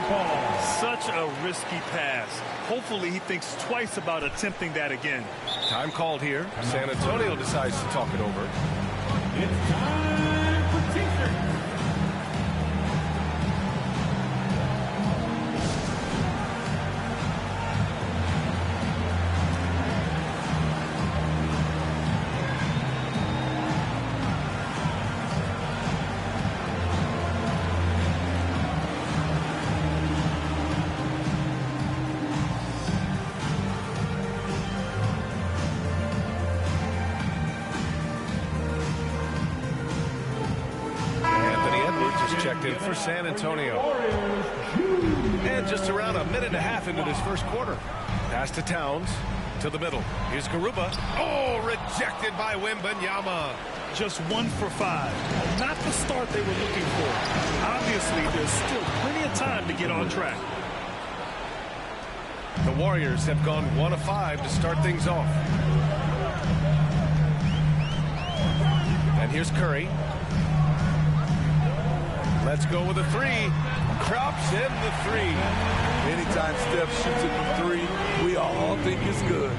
[SPEAKER 4] Such a risky pass. Hopefully he thinks twice about attempting that again.
[SPEAKER 3] Time called here. San Antonio decides to talk it over.
[SPEAKER 2] It's time for T-shirts.
[SPEAKER 3] Checked in for San Antonio. And just around a minute and a half into this first quarter. Pass to Towns. To the middle. Here's Garuba. Oh, rejected by Wembanyama.
[SPEAKER 4] Just 1 for 5. Not the start they were looking for. Obviously, there's still plenty of time to get on track.
[SPEAKER 3] The Warriors have gone 1 of 5 to start things off. And here's Curry. Let's go with a 3. Drops in the 3.
[SPEAKER 14] Anytime Steph shoots it from 3, we all think it's good.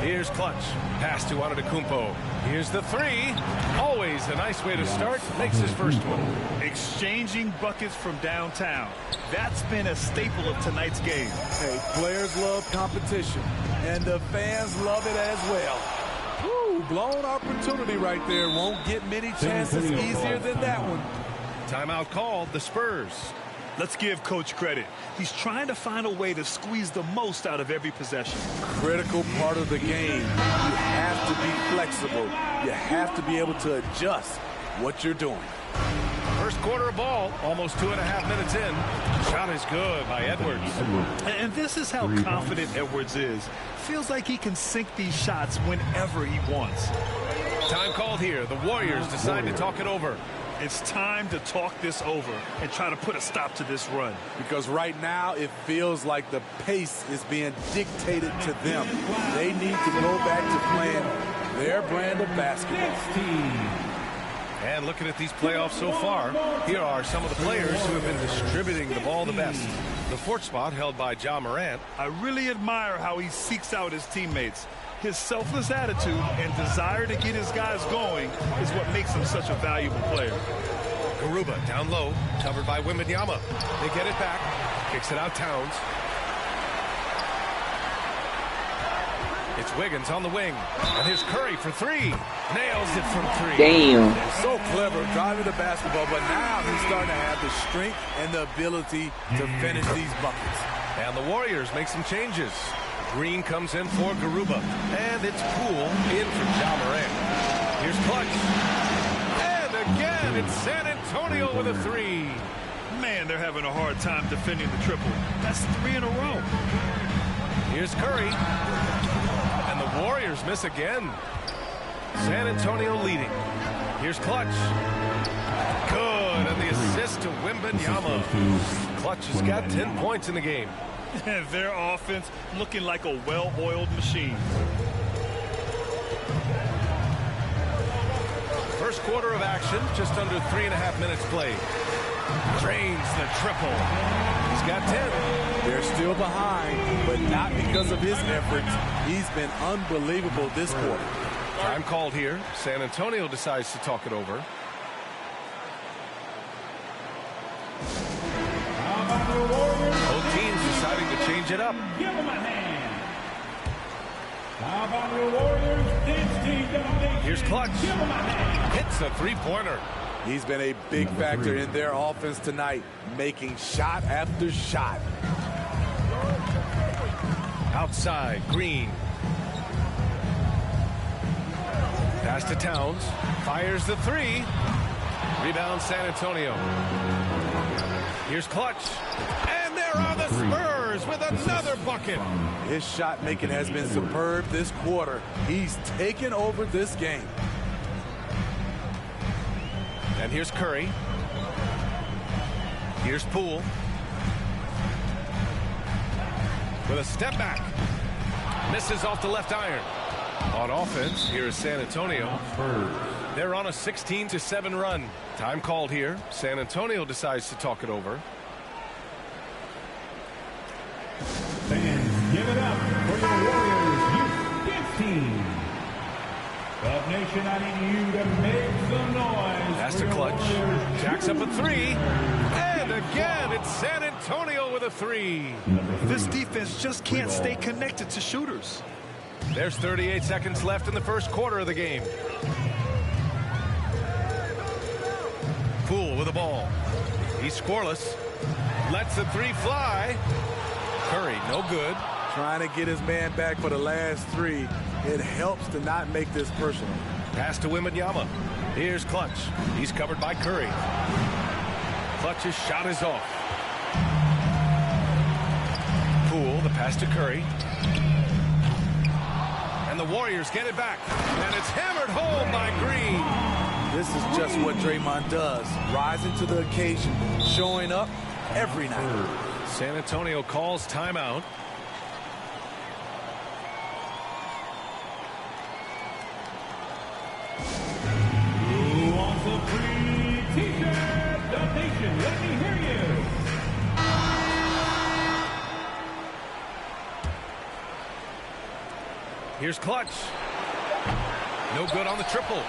[SPEAKER 3] Here's Clutch. Pass to Antetokounmpo. Here's the 3. Always a nice way to start. Makes his first one.
[SPEAKER 4] Exchanging buckets from downtown. That's been a staple of tonight's game.
[SPEAKER 14] Hey, players love competition, and the fans love it as well. Woo, blown opportunity right there. Won't get many chances easier than that one.
[SPEAKER 3] Timeout called, the Spurs.
[SPEAKER 4] Let's give Coach credit. He's trying to find a way to squeeze the most out of every possession.
[SPEAKER 14] Critical part of the game. You have to be flexible. You have to be able to adjust what you're doing.
[SPEAKER 3] First quarter of ball, almost 2.5 minutes in. Shot is good by Edwards.
[SPEAKER 4] And this is how confident Edwards is. Feels like he can sink these shots whenever he wants.
[SPEAKER 3] Time called here. The Warriors decide to talk it over.
[SPEAKER 4] It's time to talk this over and try to put a stop to this run.
[SPEAKER 14] Because right now it feels like the pace is being dictated to them. They need to go back to playing their brand of basketball.
[SPEAKER 3] And looking at these playoffs so far, here are some of the players who have been distributing the ball the best. The 4th spot held by Ja Morant.
[SPEAKER 4] I really admire how he seeks out his teammates. His selfless attitude and desire to get his guys going is what makes him such a valuable player.
[SPEAKER 3] Garuba down low, covered by Wembanyama. They get it back, kicks it out Towns. It's Wiggins on the wing. And here's Curry for 3. Nails it from 3.
[SPEAKER 1] Damn.
[SPEAKER 14] So clever driving the basketball, but now he's starting to have the strength and the ability to finish these buckets.
[SPEAKER 3] And the Warriors make some changes. Green comes in for Garuba. And it's Poole in for Ja Morant. Here's Clutch. And again, it's San Antonio with a 3.
[SPEAKER 4] Man, they're having a hard time defending the triple. That's 3 in a row.
[SPEAKER 3] Here's Curry. And the Warriors miss again. San Antonio leading. Here's Clutch. Good. And the assist to Wembanyama. Clutch has got 10 points in the game.
[SPEAKER 4] Their offense looking like a well-oiled machine.
[SPEAKER 3] First quarter of action, just under 3.5 minutes played. Drains the triple. He's got 10.
[SPEAKER 14] They're still behind, but not because of his efforts. He's been unbelievable this quarter.
[SPEAKER 3] Time called here. San Antonio decides to talk it over. Both teams deciding to change it up.
[SPEAKER 2] Give him a hand. How about the Warriors? This team domination.
[SPEAKER 3] Here's Clutch.
[SPEAKER 2] Give him a hand.
[SPEAKER 3] Hits a three-pointer.
[SPEAKER 14] He's been a big factor in their offense tonight, making shot after shot.
[SPEAKER 3] Outside, Green. Pass to Towns. Fires the three. Rebound San Antonio. Here's Clutch. And there are the Spurs with another bucket.
[SPEAKER 14] His shot making has been superb this quarter. He's taken over this game.
[SPEAKER 3] And here's Curry. Here's Poole. With a step back. Misses off the left iron. On offense, here is San Antonio. They're on a 16-7 run. Time called here. San Antonio decides to talk it over.
[SPEAKER 2] Fans, give it up for your Warriors Youth team. Club Nation, I need you to make some noise.
[SPEAKER 3] Pass to Clutch. Jacks up a three. And again, it's San Antonio with a three.
[SPEAKER 4] This defense just can't stay connected to shooters.
[SPEAKER 3] There's 38 seconds left in the first quarter of the game. Poole with the ball. He's scoreless. Lets the three fly. Curry, no good.
[SPEAKER 14] Trying to get his man back for the last three. It helps to not make this personal.
[SPEAKER 3] Pass to Wembanyama. Here's Clutch. He's covered by Curry. Clutch's shot is off. Poole, the pass to Curry. And the Warriors get it back. And it's hammered home by Green.
[SPEAKER 14] This is just what Draymond does. Rising to the occasion. Showing up every night.
[SPEAKER 3] San Antonio calls timeout.
[SPEAKER 2] Who wants a free t-shirt donation? Let me hear you.
[SPEAKER 3] Here's Clutch. No good on the triple.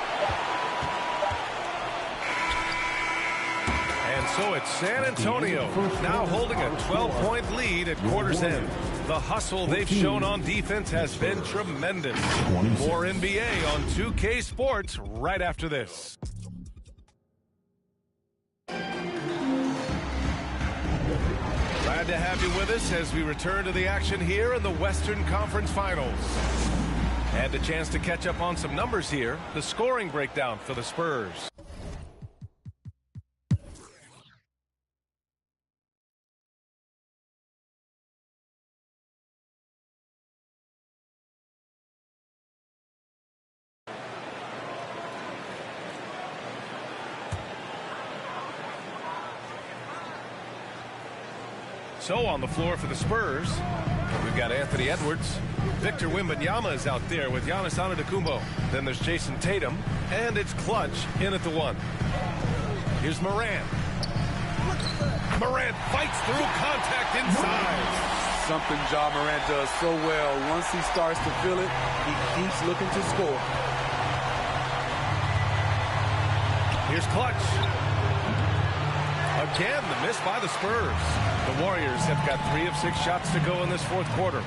[SPEAKER 3] And so it's San Antonio now holding a 12-point lead at quarter's end. The hustle they've shown on defense has been tremendous. More NBA on 2K Sports right after this. Glad to have you with us as we return to the action here in the Western Conference Finals. Had the chance to catch up on some numbers here. The scoring breakdown for the Spurs. So on the floor for the Spurs, we've got Anthony Edwards. Victor Wembanyama is out there with Giannis Antetokounmpo. Then there's Jason Tatum, and it's Clutch in at the one. Here's Morant. Morant fights through contact inside.
[SPEAKER 14] Something Ja Morant does so well. Once he starts to feel it, he keeps looking to score.
[SPEAKER 3] Here's Clutch. Again, the miss by the Spurs. The Warriors have got 3 of 6 shots to go in this fourth quarter.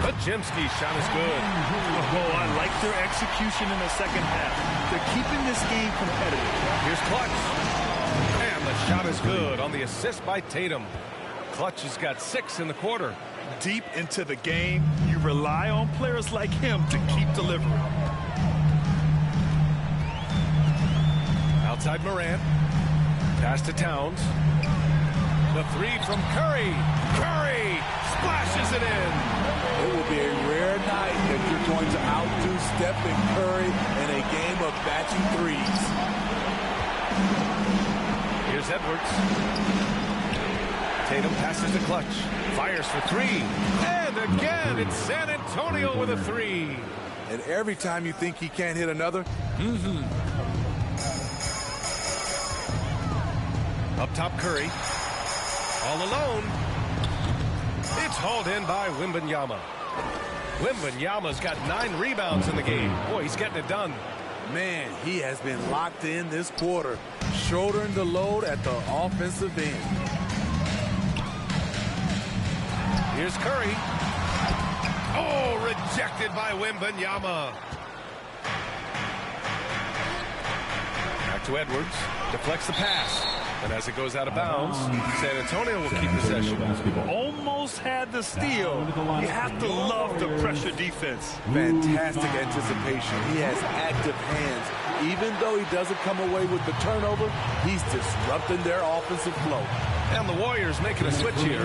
[SPEAKER 3] Podziemski's shot is good.
[SPEAKER 4] Oh, I like their execution in the second half. They're keeping this game competitive.
[SPEAKER 3] Here's Clutch. And the shot is good on the assist by Tatum. Clutch has got 6 in the quarter.
[SPEAKER 4] Deep into the game, you rely on players like him to keep delivering.
[SPEAKER 3] Outside Morant. Pass to Towns. The three from Curry. Curry splashes it in.
[SPEAKER 14] It will be a rare night if you're going to outdo Stephen Curry in a game of batching threes.
[SPEAKER 3] Here's Edwards. Tatum passes to Clutch. Fires for 3. And again, it's San Antonio with a 3.
[SPEAKER 14] And every time you think he can't hit another,
[SPEAKER 3] Up top, Curry. All alone. It's hauled in by Wembanyama. Wembanyama's got 9 rebounds in the game. Boy, he's getting it done.
[SPEAKER 14] Man, he has been locked in this quarter, shouldering the load at the offensive end.
[SPEAKER 3] Here's Curry. Oh, rejected by Wembanyama. Back to Edwards. Deflects the pass. And as it goes out of bounds, San Antonio will keep possession.
[SPEAKER 4] Almost had the steal. You have to love the pressure defense.
[SPEAKER 14] Fantastic anticipation. He has active hands. Even though he doesn't come away with the turnover, he's disrupting their offensive flow.
[SPEAKER 3] And the Warriors making a switch here.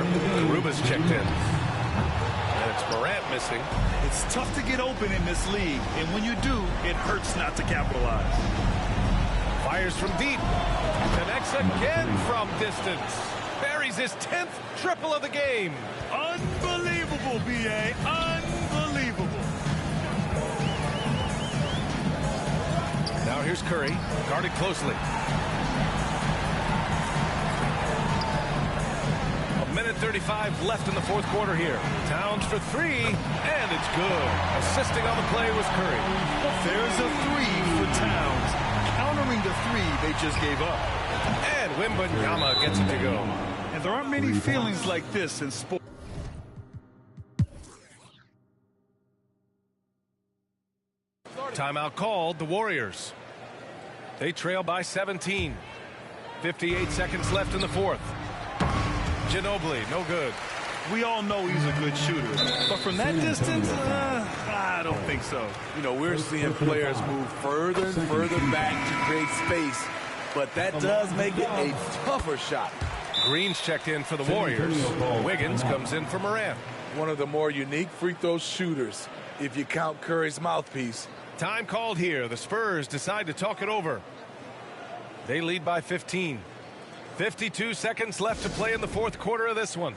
[SPEAKER 3] Aruba's checked in. And it's Morant missing.
[SPEAKER 4] It's tough to get open in this league, and when you do, it hurts not to capitalize.
[SPEAKER 3] Fires from deep. Connects again from distance. Buries his 10th triple of the game.
[SPEAKER 4] Unbelievable, B.A. Unbelievable.
[SPEAKER 3] Now here's Curry, guarded closely. A minute 35 left in the fourth quarter here. Towns for three, and it's good. Assisting on the play was Curry.
[SPEAKER 4] There's a three for Towns, countering the three they just gave up.
[SPEAKER 3] And Wembanyama gets it to go.
[SPEAKER 4] And there aren't many feelings like this in sports.
[SPEAKER 3] Timeout called, the Warriors. They trail by 17. 58 seconds left in the fourth. Ginobili, no good.
[SPEAKER 4] We all know he's a good shooter, but from that distance, I don't think so.
[SPEAKER 14] You know, we're seeing players move further and further back to create space, but that does make it a tougher shot.
[SPEAKER 3] Green's checked in for the Warriors. Wiggins comes in for Morant.
[SPEAKER 14] One of the more unique free throw shooters, if you count Curry's mouthpiece.
[SPEAKER 3] Time called here. The Spurs decide to talk it over. They lead by 15. 52 seconds left to play in the fourth quarter of this one.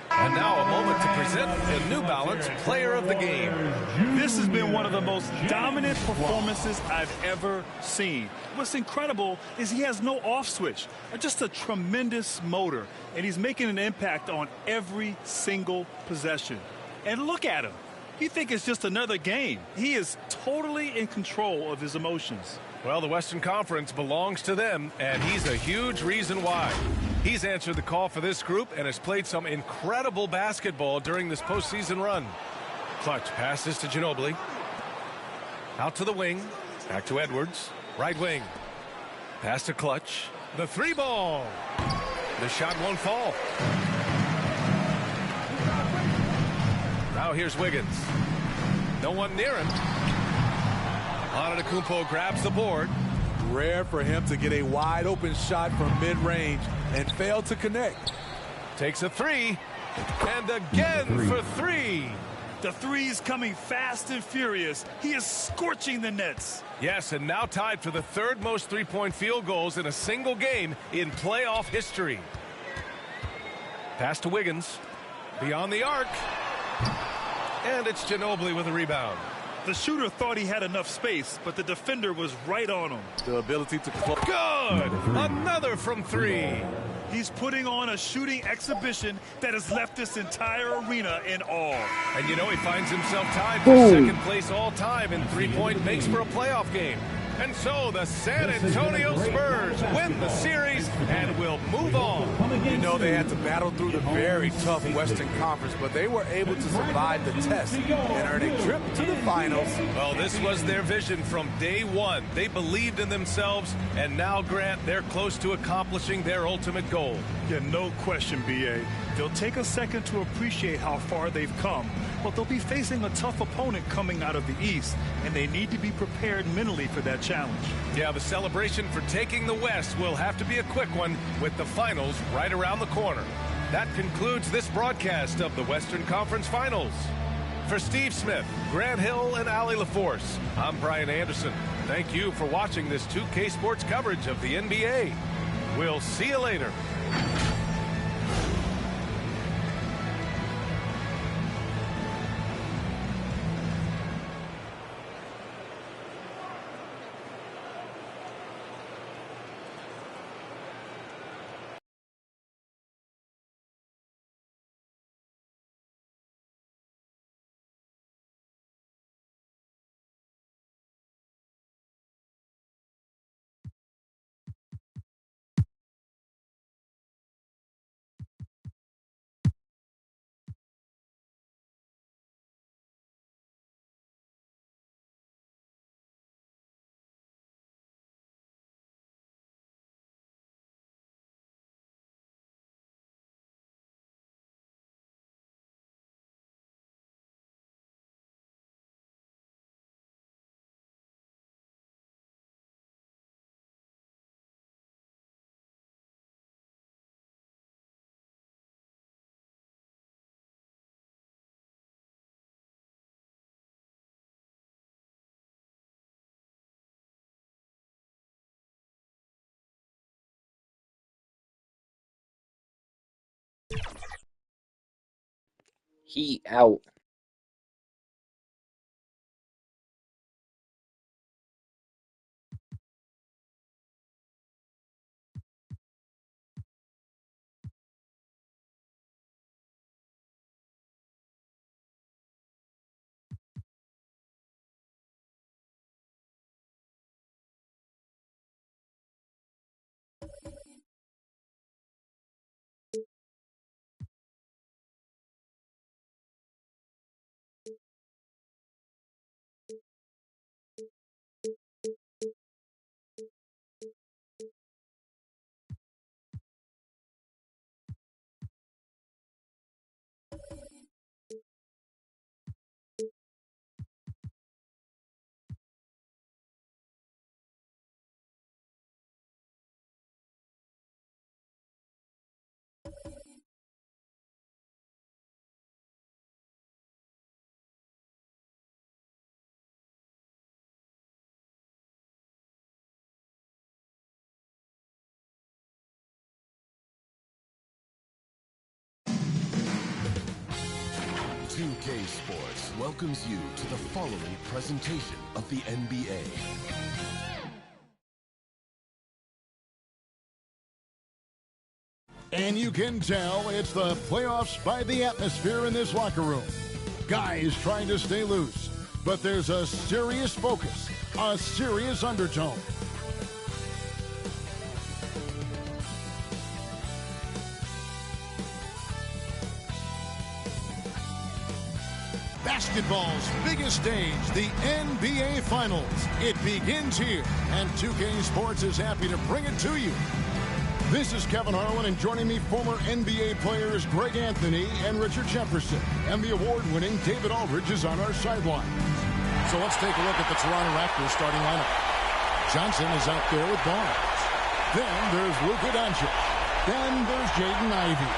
[SPEAKER 3] And now a moment to present the New Balance Player of the Game.
[SPEAKER 4] This has been one of the most dominant performances I've ever seen. What's incredible is he has no off switch, just a tremendous motor, and he's making an impact on every single possession. And look at him. You think it's just another game. He is totally in control of his emotions.
[SPEAKER 3] Well, the Western Conference belongs to them, and he's a huge reason why. He's answered the call for this group and has played some incredible basketball during this postseason run. Clutch passes to Ginobili. Out to the wing. Back to Edwards. Right wing. Pass to Clutch. The three ball. The shot won't fall. Now here's Wiggins. No one near him. Antetokounmpo grabs the board.
[SPEAKER 14] Rare for him to get a wide open shot from mid-range and fail to connect.
[SPEAKER 3] Takes a three. And again for three.
[SPEAKER 4] The three's coming fast and furious. He is scorching the nets.
[SPEAKER 3] Yes, and now tied for the third most three-point field goals in a single game in playoff history. Pass to Wiggins. Beyond the arc. And it's Ginobili with a rebound.
[SPEAKER 4] The shooter thought he had enough space, but the defender was right on him.
[SPEAKER 14] The ability to close.
[SPEAKER 3] Good! Another from three.
[SPEAKER 4] He's putting on a shooting exhibition that has left this entire arena in awe.
[SPEAKER 3] And you know, he finds himself tied for second place all time in three-point makes for a playoff game. And so the San Antonio Spurs win the series and will move on.
[SPEAKER 14] You know, they had to battle through the very tough Western Conference, but they were able to survive the test and earn a trip to the finals.
[SPEAKER 3] Well, this was their vision from day one. They believed in themselves, and now, Grant, they're close to accomplishing their ultimate goal.
[SPEAKER 4] Yeah, no question, B.A. They'll take a second to appreciate how far they've come, but they'll be facing a tough opponent coming out of the East, and they need to be prepared mentally for that challenge.
[SPEAKER 3] Yeah, the celebration for taking the West will have to be a quick one with the finals right around the corner. That concludes this broadcast of the Western Conference Finals. For Steve Smith, Grant Hill, and Allie LaForce, I'm Brian Anderson. Thank you for watching this 2K Sports coverage of the NBA. We'll see you later.
[SPEAKER 1] He out.
[SPEAKER 8] SPURS Sports welcomes you to the following presentation of the NBA.
[SPEAKER 9] And you can tell it's the playoffs by the atmosphere in this locker room. Guys trying to stay loose, but there's a serious focus, a serious undertone. Basketball's biggest stage, the NBA Finals. It begins here, and 2K Sports is happy to bring it to you. This is Kevin Harlan, and joining me, former NBA players Greg Anthony and Richard Jefferson. And the award-winning David Aldridge is on our sideline. So let's take a look at the Toronto Raptors starting lineup. Johnson is out there with Barnes. Then there's Luka Doncic. Then there's Jaden Ivey.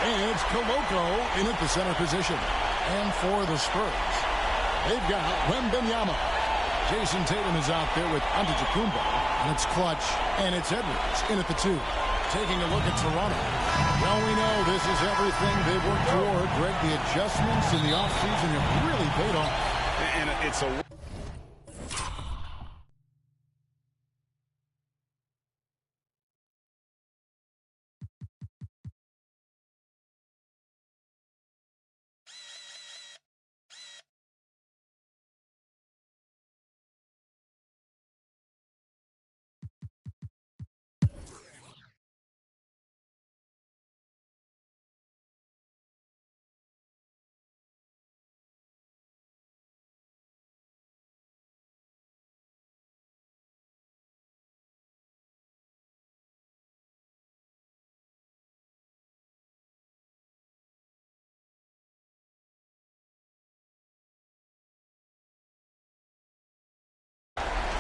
[SPEAKER 9] And it's Koloko in at the center position. And for the Spurs, they've got Wembanyama. Jason Tatum is out there with Antetokounmpo. And it's Clutch. And it's Edwards in at the 2. Taking a look at Toronto. Well, we know this is everything they've worked toward. Greg, the adjustments in the offseason have really paid off.
[SPEAKER 11] And it's a...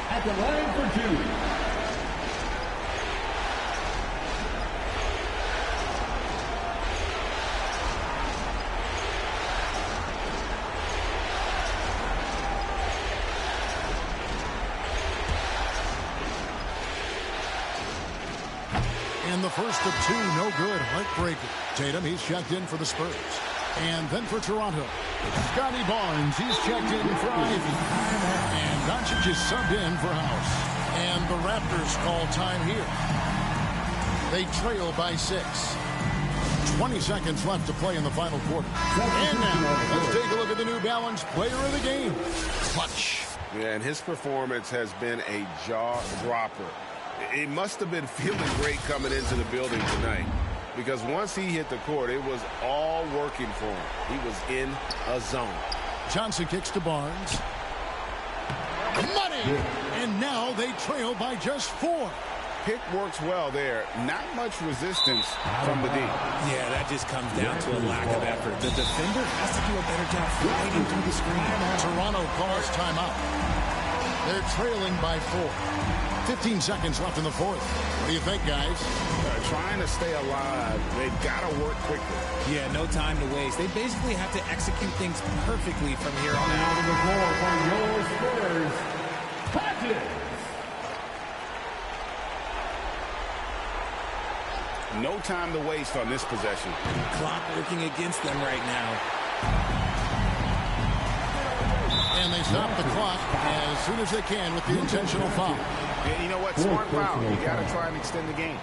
[SPEAKER 2] At the line for 2.
[SPEAKER 9] And the first of 2, no good. Heartbreaker. Tatum, he's checked in for the Spurs. And then for Toronto, Scotty Barnes, he's checked in for Ivy. And Doncic is subbed in for House. And the Raptors call time here. They trail by 6. 20 seconds left to play in the final quarter. And now, let's take a look at the New Balance player of the game, Clutch.
[SPEAKER 12] Yeah, and his performance has been a jaw-dropper. He must have been feeling great coming into the building tonight, because once he hit the court, it was all working for him. He was in a zone.
[SPEAKER 9] Johnson kicks to Barnes. Money! And now they trail by just 4.
[SPEAKER 12] Pick works well there. Not much resistance from the D.
[SPEAKER 15] Yeah, that just comes down to a lack of effort. The defender has to do a better job fighting through the screen.
[SPEAKER 9] Toronto calls timeout. They're trailing by 4. 15 seconds left in the fourth. What do you think, guys?
[SPEAKER 12] Trying to stay alive. They've got to work quickly.
[SPEAKER 15] Yeah, no time to waste. They basically have to execute things perfectly from here on out.
[SPEAKER 2] On the floor for your Spurs, Hodges.
[SPEAKER 11] No time to waste on this possession.
[SPEAKER 15] Clock working against them right now.
[SPEAKER 9] And they stop the clock as soon as they can with the intentional foul.
[SPEAKER 11] Yeah, you know what? Smart foul. You got to try and extend the game.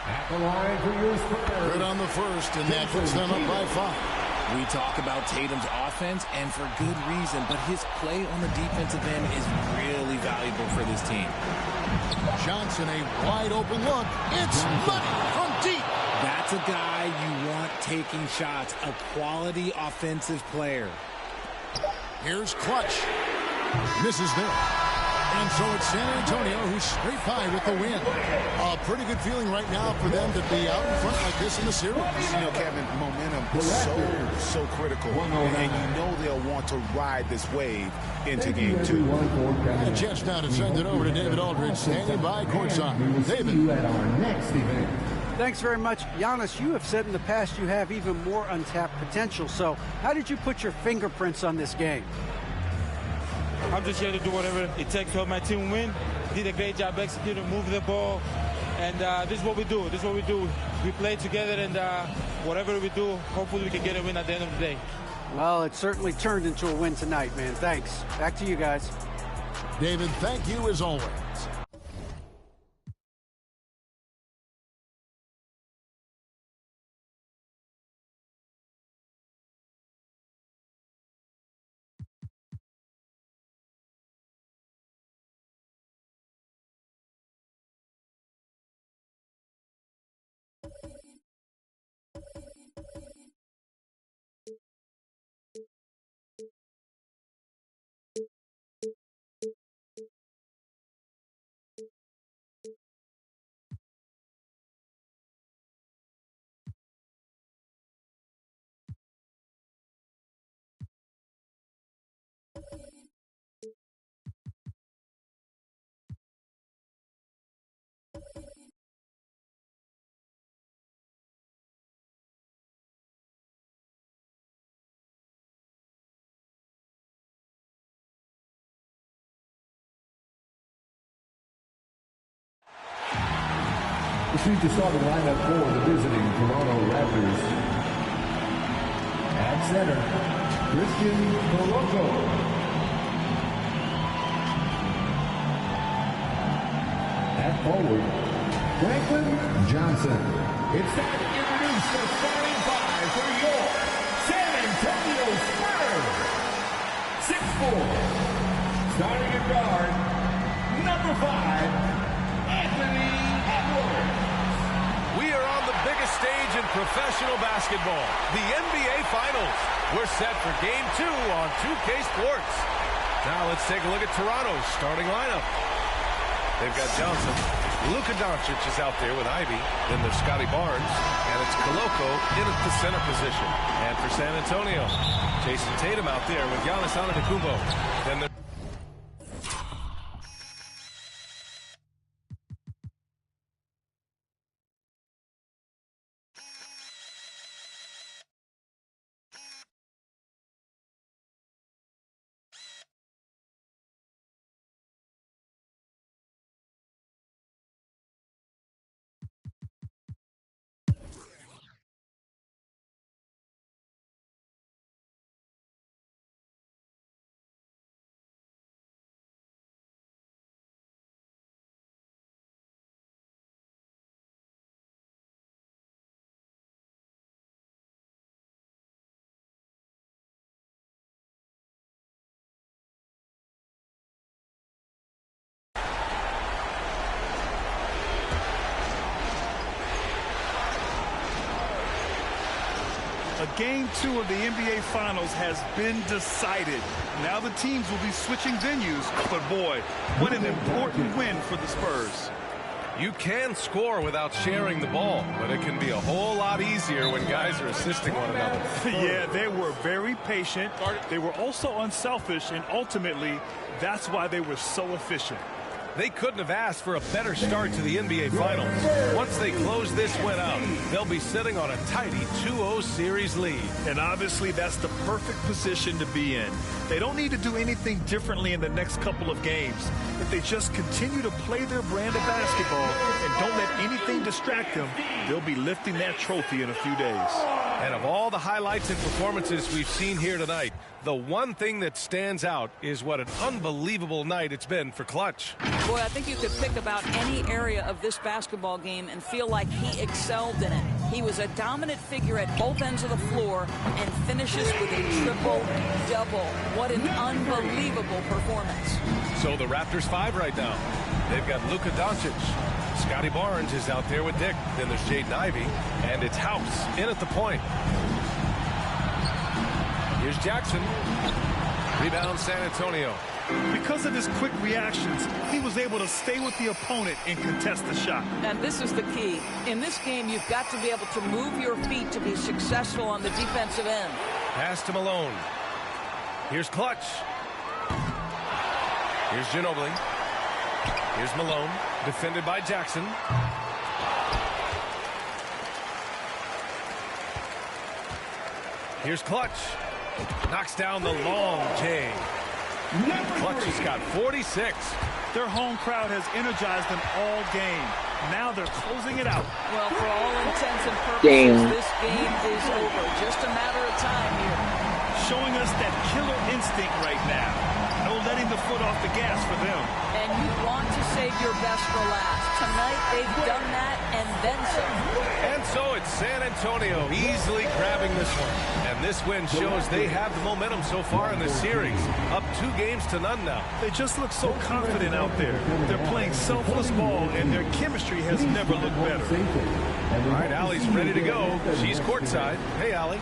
[SPEAKER 2] At the line for your Spurs.
[SPEAKER 9] Good on the first, and that puts them up by 5.
[SPEAKER 15] We talk about Tatum's offense, and for good reason, but his play on the defensive end is really valuable for this team.
[SPEAKER 9] Johnson, a wide open look. It's money from deep.
[SPEAKER 15] That's a guy you want taking shots, a quality offensive player.
[SPEAKER 9] Here's Clutch. Misses there. And so it's San Antonio who's scraped by with the win. A pretty good feeling right now for them to be out in front like this in the series.
[SPEAKER 11] You know, Kevin, momentum is so critical. And you know they'll want to ride this wave into game 2.
[SPEAKER 9] And a chance now to send it over to David Aldridge, standing by courtside. David.
[SPEAKER 2] At our next event.
[SPEAKER 13] Thanks very much. Giannis, you have said in the past you have even more untapped potential. So how did you put your fingerprints on this game?
[SPEAKER 7] I'm just here to do whatever it takes to help my team win. Did a great job executing, moving the ball. And this is what we do. This is what we do. We play together, and whatever we do, hopefully we can get a win at the end of the day.
[SPEAKER 13] Well, it certainly turned into a win tonight, man. Thanks. Back to you guys.
[SPEAKER 9] David, thank you as always.
[SPEAKER 2] Proceed to start the lineup for the visiting Toronto Raptors. At center, Christian Coloco. At forward, Franklin Johnson. It's time to introduce the starting 5 for your San Antonio Spurs. 6'4", starting at guard, number 5, Anthony.
[SPEAKER 3] We are on the biggest stage in professional basketball, the NBA Finals. We're set for Game 2 on 2K Sports. Now let's take a look at Toronto's starting lineup. They've got Johnson. Luka Doncic is out there with Ivy. Then there's Scotty Barnes. And it's Coloco in at the center position. And for San Antonio, Jason Tatum out there with Giannis Antetokounmpo. Then there's
[SPEAKER 4] Game 2 of the NBA Finals has been decided. Now the teams will be switching venues, but boy, what an important win for the Spurs.
[SPEAKER 3] You can score without sharing the ball, but it can be a whole lot easier when guys are assisting one another.
[SPEAKER 4] Yeah, they were very patient. They were also unselfish, and ultimately, that's why they were so efficient.
[SPEAKER 3] They couldn't have asked for a better start to the NBA Finals. Once they close this win out, they'll be sitting on a tidy 2-0 series lead.
[SPEAKER 4] And obviously, that's the perfect position to be in. They don't need to do anything differently in the next couple of games. If they just continue to play their brand of basketball and don't let anything distract them, they'll be lifting that trophy in a few days.
[SPEAKER 3] And of all the highlights and performances we've seen here tonight, the one thing that stands out is what an unbelievable night it's been for Clutch.
[SPEAKER 10] Boy, I think you could pick about any area of this basketball game and feel like he excelled in it. He was a dominant figure at both ends of the floor and finishes with a triple-double. What an unbelievable performance.
[SPEAKER 3] So the Raptors 5 right now. They've got Luka Doncic. Scotty Barnes is out there with Dick. Then there's Jaden Ivey. And it's House in at the point. Here's Jackson. Rebound San Antonio.
[SPEAKER 4] Because of his quick reactions, he was able to stay with the opponent and contest the shot.
[SPEAKER 10] And this is the key. In this game, you've got to be able to move your feet to be successful on the defensive end.
[SPEAKER 3] Pass to Malone. Here's Clutch. Here's Ginobili. Here's Malone, defended by Jackson. Here's Clutch. Knocks down the long J. Clutch has got 46.
[SPEAKER 4] Their home crowd has energized them all game. Now they're closing it out.
[SPEAKER 10] Well, for all intents and purposes, this game is over. Just a matter of time here.
[SPEAKER 4] Showing us that killer instinct right now. No letting the foot off the gas for them.
[SPEAKER 10] And you want to save your best for last. Tonight, they've done that and then some.
[SPEAKER 3] And so it's San Antonio easily grabbing this one. And this win shows they have the momentum so far in the series. Up 2-0 now.
[SPEAKER 4] They just look so confident out there. They're playing selfless ball, and their chemistry has never looked better.
[SPEAKER 3] All right, Allie's ready to go. She's courtside. Hey, Allie.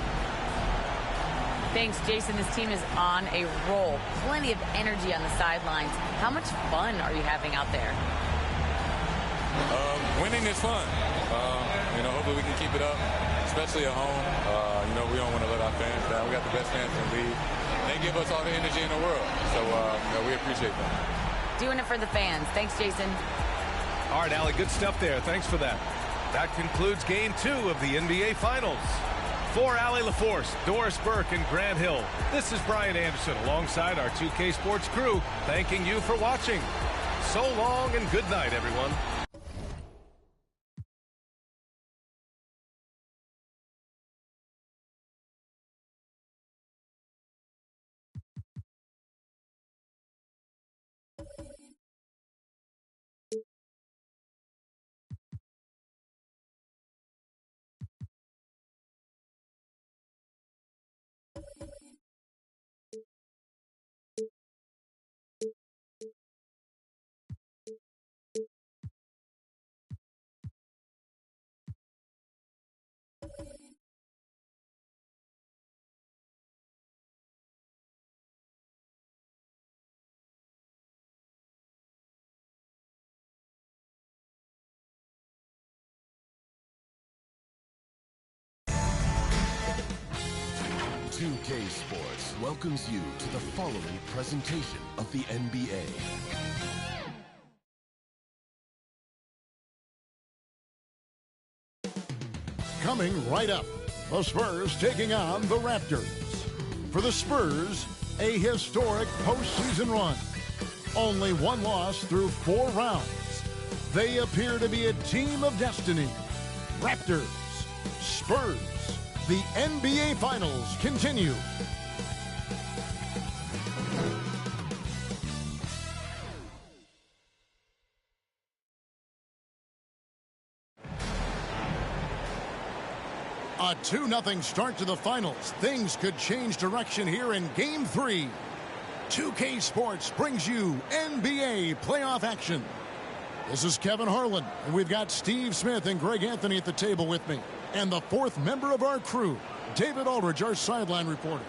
[SPEAKER 6] Thanks, Jason. This team is on a roll. Plenty of energy on the sidelines. How much fun are you having out there?
[SPEAKER 16] Winning is fun. Hopefully we can keep it up, especially at home. We don't want to let our fans down. We got the best fans in the league. They give us all the energy in the world, so we appreciate that.
[SPEAKER 6] Doing it for the fans. Thanks, Jason.
[SPEAKER 3] All right, Allie, good stuff there. Thanks for that. That concludes Game 2 of the NBA Finals. For Allie LaForce, Doris Burke, and Grant Hill, this is Brian Anderson alongside our 2K Sports crew, thanking you for watching. So long and good night, everyone.
[SPEAKER 8] SPURS Sports welcomes you to the following presentation of the NBA.
[SPEAKER 9] Coming right up, the Spurs taking on the Raptors. For the Spurs, a historic postseason run. Only one loss through 4 rounds. They appear to be a team of destiny. Raptors, Spurs. The NBA Finals continue. A 2-0 start to the finals. Things could change direction here in Game 3. 2K Sports brings you NBA playoff action. This is Kevin Harlan, and we've got Steve Smith and Greg Anthony at the table with me. And the 4th member of our crew, David Aldridge, our sideline reporter.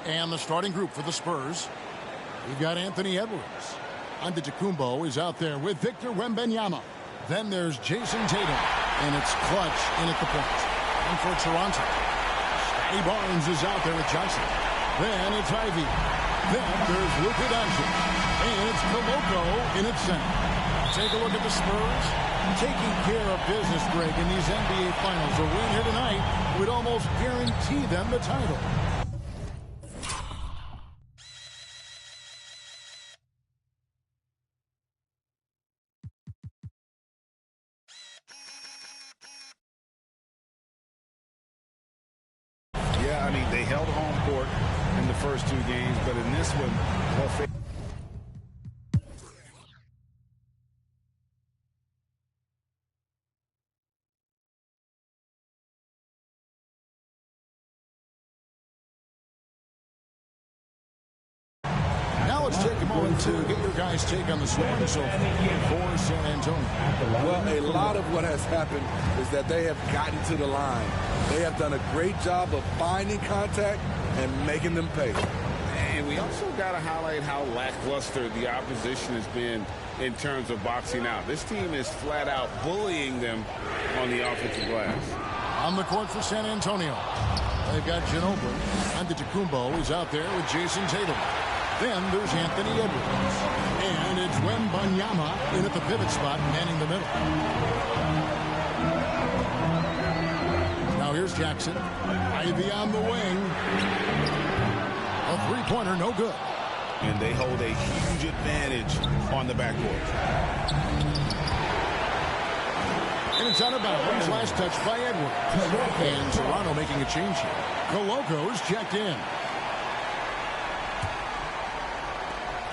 [SPEAKER 9] And the starting group for the Spurs, we've got Anthony Edwards. Antetokounmpo is out there with Victor Wembanyama. Then there's Jason Tatum, and it's Clutch in at the point. And for Toronto, Scotty Barnes is out there with Johnson. Then it's Ivy. Then there's Luka Doncic. And it's Koloko in its center. Take a look at the Spurs. Taking care of business, Greg, in these NBA Finals. A win here tonight would almost guarantee them the title.
[SPEAKER 12] held home court in the first 2 games, but in this one, they'll face.
[SPEAKER 9] Now let's take a moment to get your guys' take on the scoring so far for San Antonio.
[SPEAKER 14] Well, a lot of what has happened is that they have gotten to the line. They have done a great job of finding contact and making them pay.
[SPEAKER 12] And we also got to highlight how lackluster the opposition has been in terms of boxing out. This team is flat out bullying them on the offensive glass.
[SPEAKER 9] On the court for San Antonio, they've got Ginobili. Antetokounmpo is out there with Jason Tatum. Then there's Anthony Edwards. And it's Wembanyama in at the pivot spot, manning the middle. Now here's Jackson. Ivy on the wing. A three-pointer, no good.
[SPEAKER 12] And they hold a huge advantage on the backcourt.
[SPEAKER 9] And it's out of bounds. Last touch by Edwards. And Toronto making a change here. Coloco's checked in.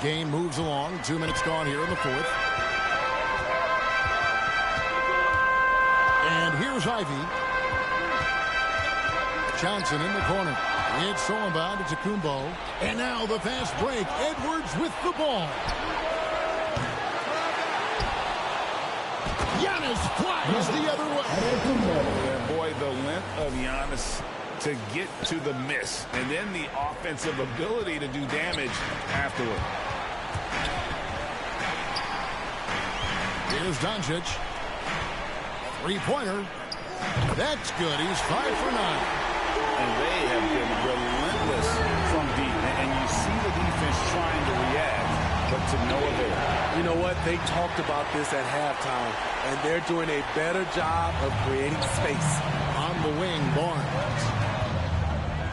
[SPEAKER 9] Game moves along. 2 minutes gone here in the fourth. And here's Ivy. Johnson in the corner. It's Solomon to Kumbo. And now the fast break. Edwards with the ball. Giannis flies the other way.
[SPEAKER 12] And boy, the length of Giannis to get to the miss. And then the offensive ability to do damage afterward.
[SPEAKER 9] Here's Doncic. Three-pointer. That's good. He's 5 for 9.
[SPEAKER 12] And they have been relentless from deep. And you see the defense trying to react, but to no avail.
[SPEAKER 14] You know what? They talked about this at halftime, and they're doing a better job of creating space.
[SPEAKER 9] On the wing, Barnes.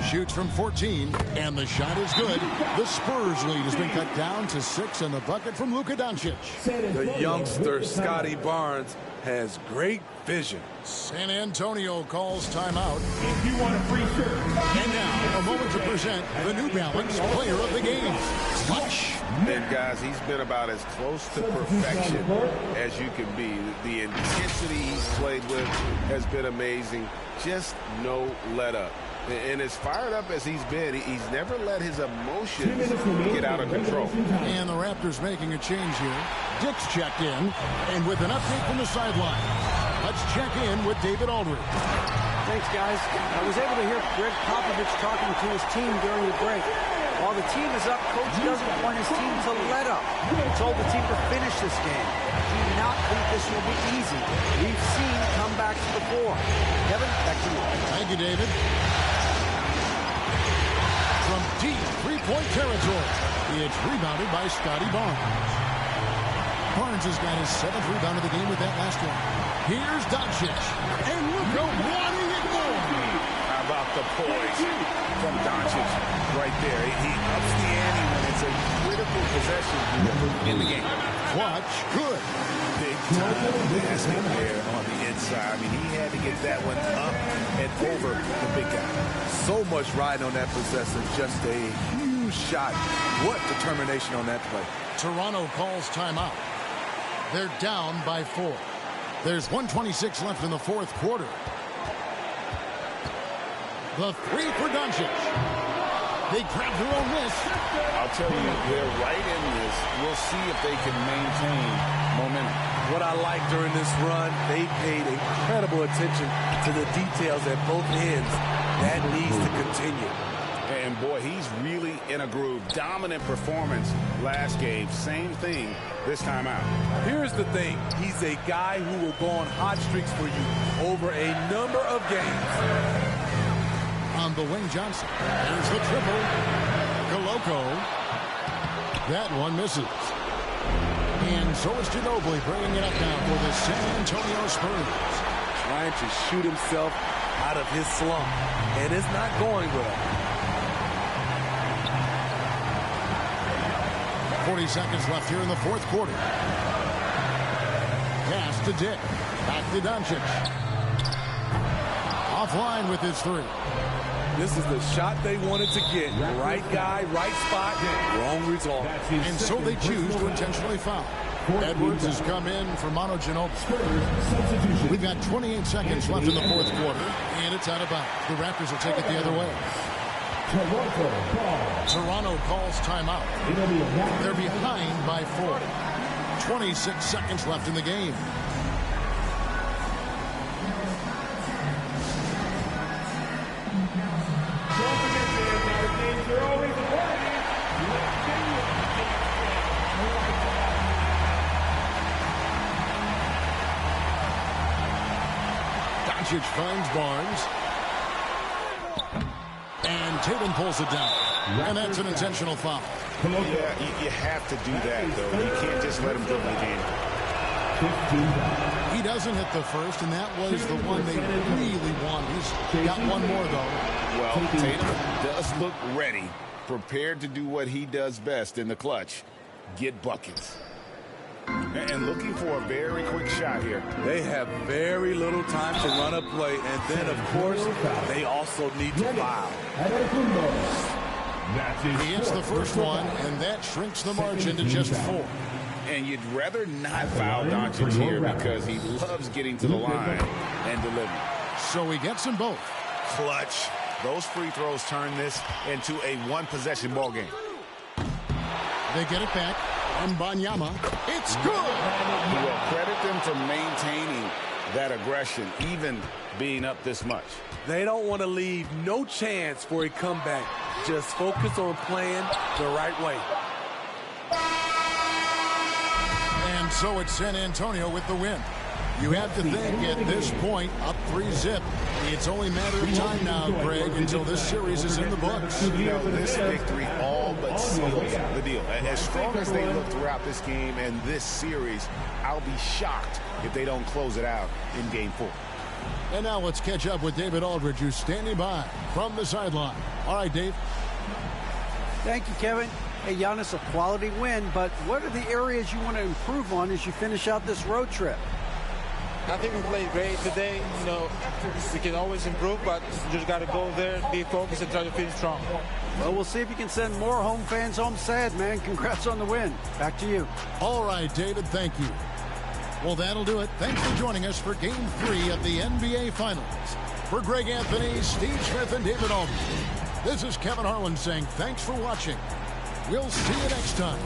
[SPEAKER 9] Shoots from 14, and the shot is good. The Spurs lead has been cut down to 6, and the bucket from Luka Doncic.
[SPEAKER 14] The youngster, Scotty Barnes, has great vision.
[SPEAKER 9] San Antonio calls timeout. If you want a free shirt. And now, a moment to present the New Balance Player of the Game. Clutch.
[SPEAKER 12] And guys, he's been about as close to perfection as you can be. The intensity he's played with has been amazing. Just no let up. And as fired up as he's been, he's never let his emotions get out of control.
[SPEAKER 9] And the Raptors making a change here. Dick's checked in, and with an update from the sideline. Let's check in with David Aldridge.
[SPEAKER 13] Thanks, guys. I was able to hear Greg Popovich talking to his team during the break. While the team is up, Coach doesn't want his team to let up. He told the team to finish this game. I do not think this will be easy. We've seen comebacks before. Kevin, back to you.
[SPEAKER 9] Thank you, David. From deep three-point territory, it's rebounded by Scotty Barnes. Barnes has got his 7th rebound of the game with that last one. Here's Doncic. And Luka wanting it more.
[SPEAKER 12] How about the poise from Doncic right there? He ups the ante when it's a critical possession in the game.
[SPEAKER 9] Clutch, good.
[SPEAKER 12] Big time basket there on the inside. I mean, he had to get that one up and over the big guy.
[SPEAKER 14] So much riding on that possession. Just a huge shot. What determination on that play.
[SPEAKER 9] Toronto calls timeout. They're down by 4. There's 1:26 left in the fourth quarter. The three for Doncic. They grab their own miss.
[SPEAKER 12] I'll tell you, they're right in this. We'll see if they can maintain momentum.
[SPEAKER 14] What I like during this run, they paid incredible attention to the details at both ends. That needs to continue.
[SPEAKER 12] And boy, he's really in a groove. Dominant performance last game. Same thing this time out.
[SPEAKER 14] Here's the thing. He's a guy who will go on hot streaks for you over a number of games.
[SPEAKER 9] On the wing, Johnson. There's the triple. Coloco. That one misses. And so is Ginobili bringing it up now for the San Antonio Spurs.
[SPEAKER 14] Trying to shoot himself out of his slump. And it's not going well.
[SPEAKER 9] 40 seconds left here in the fourth quarter. Pass to Dick. Back to Doncic. Offline with his three.
[SPEAKER 14] This is the shot they wanted to get. Right guy, right spot, wrong result.
[SPEAKER 9] And so they choose to intentionally foul. Edwards has come in for Manu Ginobili. We've got 28 seconds left in the fourth quarter, and it's out of bounds. The Raptors will take it the other way. Toronto calls timeout. They're behind by 4. 26 seconds left in the game. Doncic finds Barnes. And Tatum pulls it down. And that's an intentional foul.
[SPEAKER 11] Yeah, you have to do that, though. You can't just let him dribble the game.
[SPEAKER 9] He doesn't hit the first, and that was the one they really wanted. He's got one more, though.
[SPEAKER 11] Well, Tatum does look ready, prepared to do what he does best in the clutch, get buckets. And looking for a very quick shot here.
[SPEAKER 14] They have very little time to run a play, and then, of course, they also need to foul.
[SPEAKER 9] He hits the first one, and that shrinks the margin to just 4.
[SPEAKER 11] And you'd rather not foul Doncic here because he loves getting to the line and delivering.
[SPEAKER 9] So he gets them both.
[SPEAKER 11] Clutch. Those free throws turn this into a one-possession ball game.
[SPEAKER 9] They get it back. And Banyama, it's good.
[SPEAKER 11] Well, credit them for maintaining that aggression, even being up this much.
[SPEAKER 14] They don't want to leave no chance for a comeback. Just focus on playing the right way.
[SPEAKER 9] And so it's San Antonio with the win. You have to think at this point, up 3-zip. It's only a matter of time now, Greg, until this series is in the books.
[SPEAKER 11] You know, this victory all but seals the deal. As strong as they look throughout this game and this series, I'll be shocked if they don't close it out in Game 4.
[SPEAKER 9] And now let's catch up with David Aldridge, who's standing by from the sideline. All right, Dave.
[SPEAKER 13] Thank you, Kevin. Hey, Giannis, a quality win, but what are the areas you want to improve on as you finish out this road trip?
[SPEAKER 7] I think we played great today. You know, we can always improve, but you just got to go there, be focused, and try to finish strong.
[SPEAKER 13] Well, we'll see if you can send more home fans home sad, man. Congrats on the win. Back to you.
[SPEAKER 9] All right, David, thank you. Well, that'll do it. Thanks for joining us for Game 3 of the NBA Finals. For Greg Anthony, Steve Smith, and David Aldridge, this is Kevin Harlan saying thanks for watching. We'll see you next time.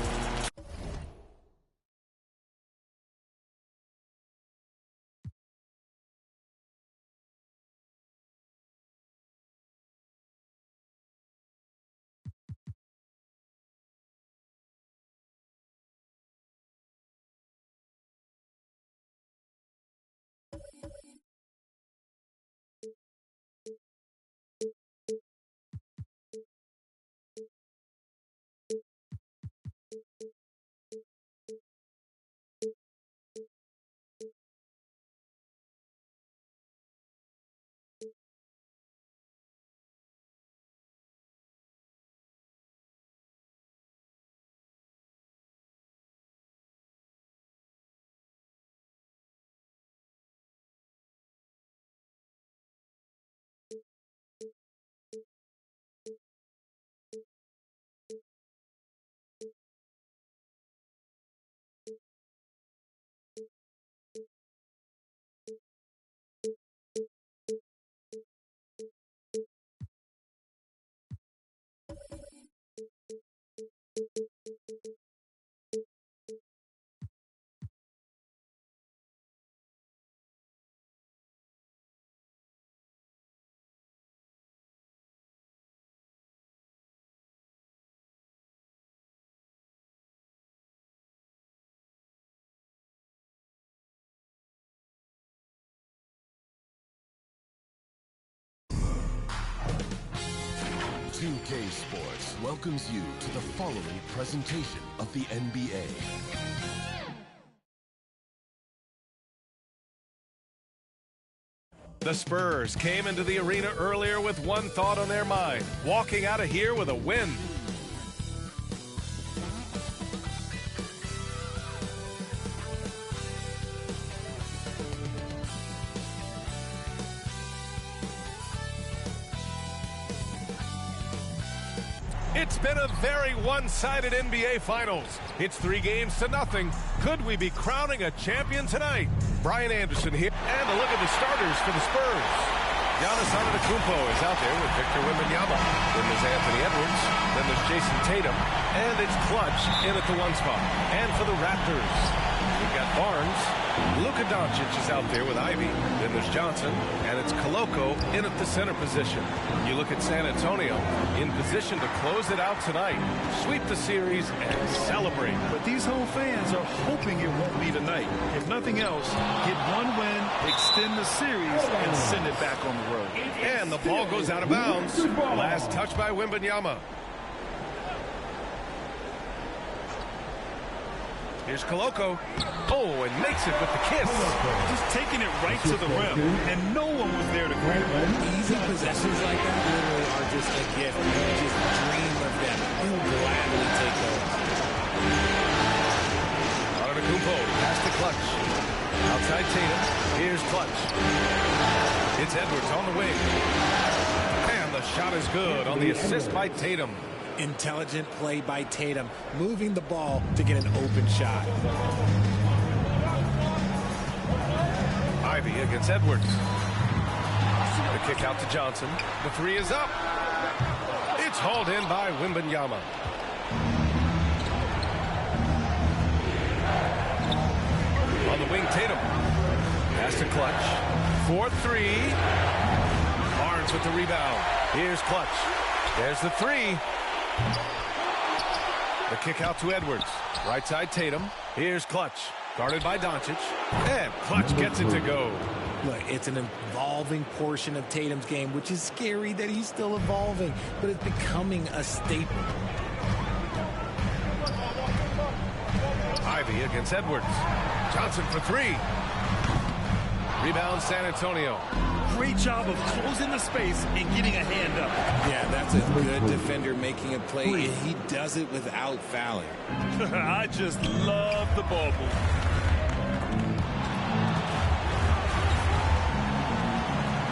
[SPEAKER 8] UK Sports welcomes you to the following presentation of the NBA.
[SPEAKER 3] The Spurs came into the arena earlier with one thought on their mind, walking out of here with a win. It's been a very one-sided NBA Finals. It's 3-0. Could we be crowning a champion tonight? Brian Anderson here. And a look at the starters for the Spurs. Giannis Antetokounmpo is out there with Victor Wembanyama. Then there's Anthony Edwards. Then there's Jason Tatum. And it's Clutch in at the 1 spot. And for the Raptors, we've got Barnes. Luka Doncic is out there with Ivy. Then there's Johnson. And it's Koloko in at the center position. You look at San Antonio in position to close it out tonight. Sweep the series and celebrate.
[SPEAKER 4] But these home fans are hoping it won't be tonight. If nothing else, get one win, extend the series, and send it back on the road.
[SPEAKER 3] And the ball goes out of bounds. Last touch by Wembanyama. Here's Koloko. Oh, and makes it with the kiss.
[SPEAKER 4] Just taking it right to the rim, and no one was there to grab it.
[SPEAKER 15] Easy possessions like that literally are just a gift. You just dream of them. You'll gladly take those.
[SPEAKER 3] Antetokounmpo pass to Clutch. Outside Tatum. Here's Clutch. It's Edwards on the wing. And the shot is good on the assist by Tatum.
[SPEAKER 15] Intelligent play by Tatum, moving the ball to get an open shot.
[SPEAKER 3] Ivy against Edwards. The kick out to Johnson. The 3 is up. It's hauled in by Wembanyama. On the wing, Tatum. Pass to Clutch. 4-3. Barnes with the rebound. Here's Clutch. There's the 3. The kick out to Edwards. Right side Tatum. Here's Clutch. Guarded by Doncic. And Clutch gets it to go.
[SPEAKER 15] Look, it's an evolving portion of Tatum's game, which is scary that he's still evolving, but it's becoming a staple.
[SPEAKER 3] Ivy against Edwards. Johnson for 3. Rebound San Antonio.
[SPEAKER 4] Great job of closing the space and getting a hand up.
[SPEAKER 15] Yeah, that's a good defender making a play, and he does it without fouling.
[SPEAKER 4] I just love the ball move.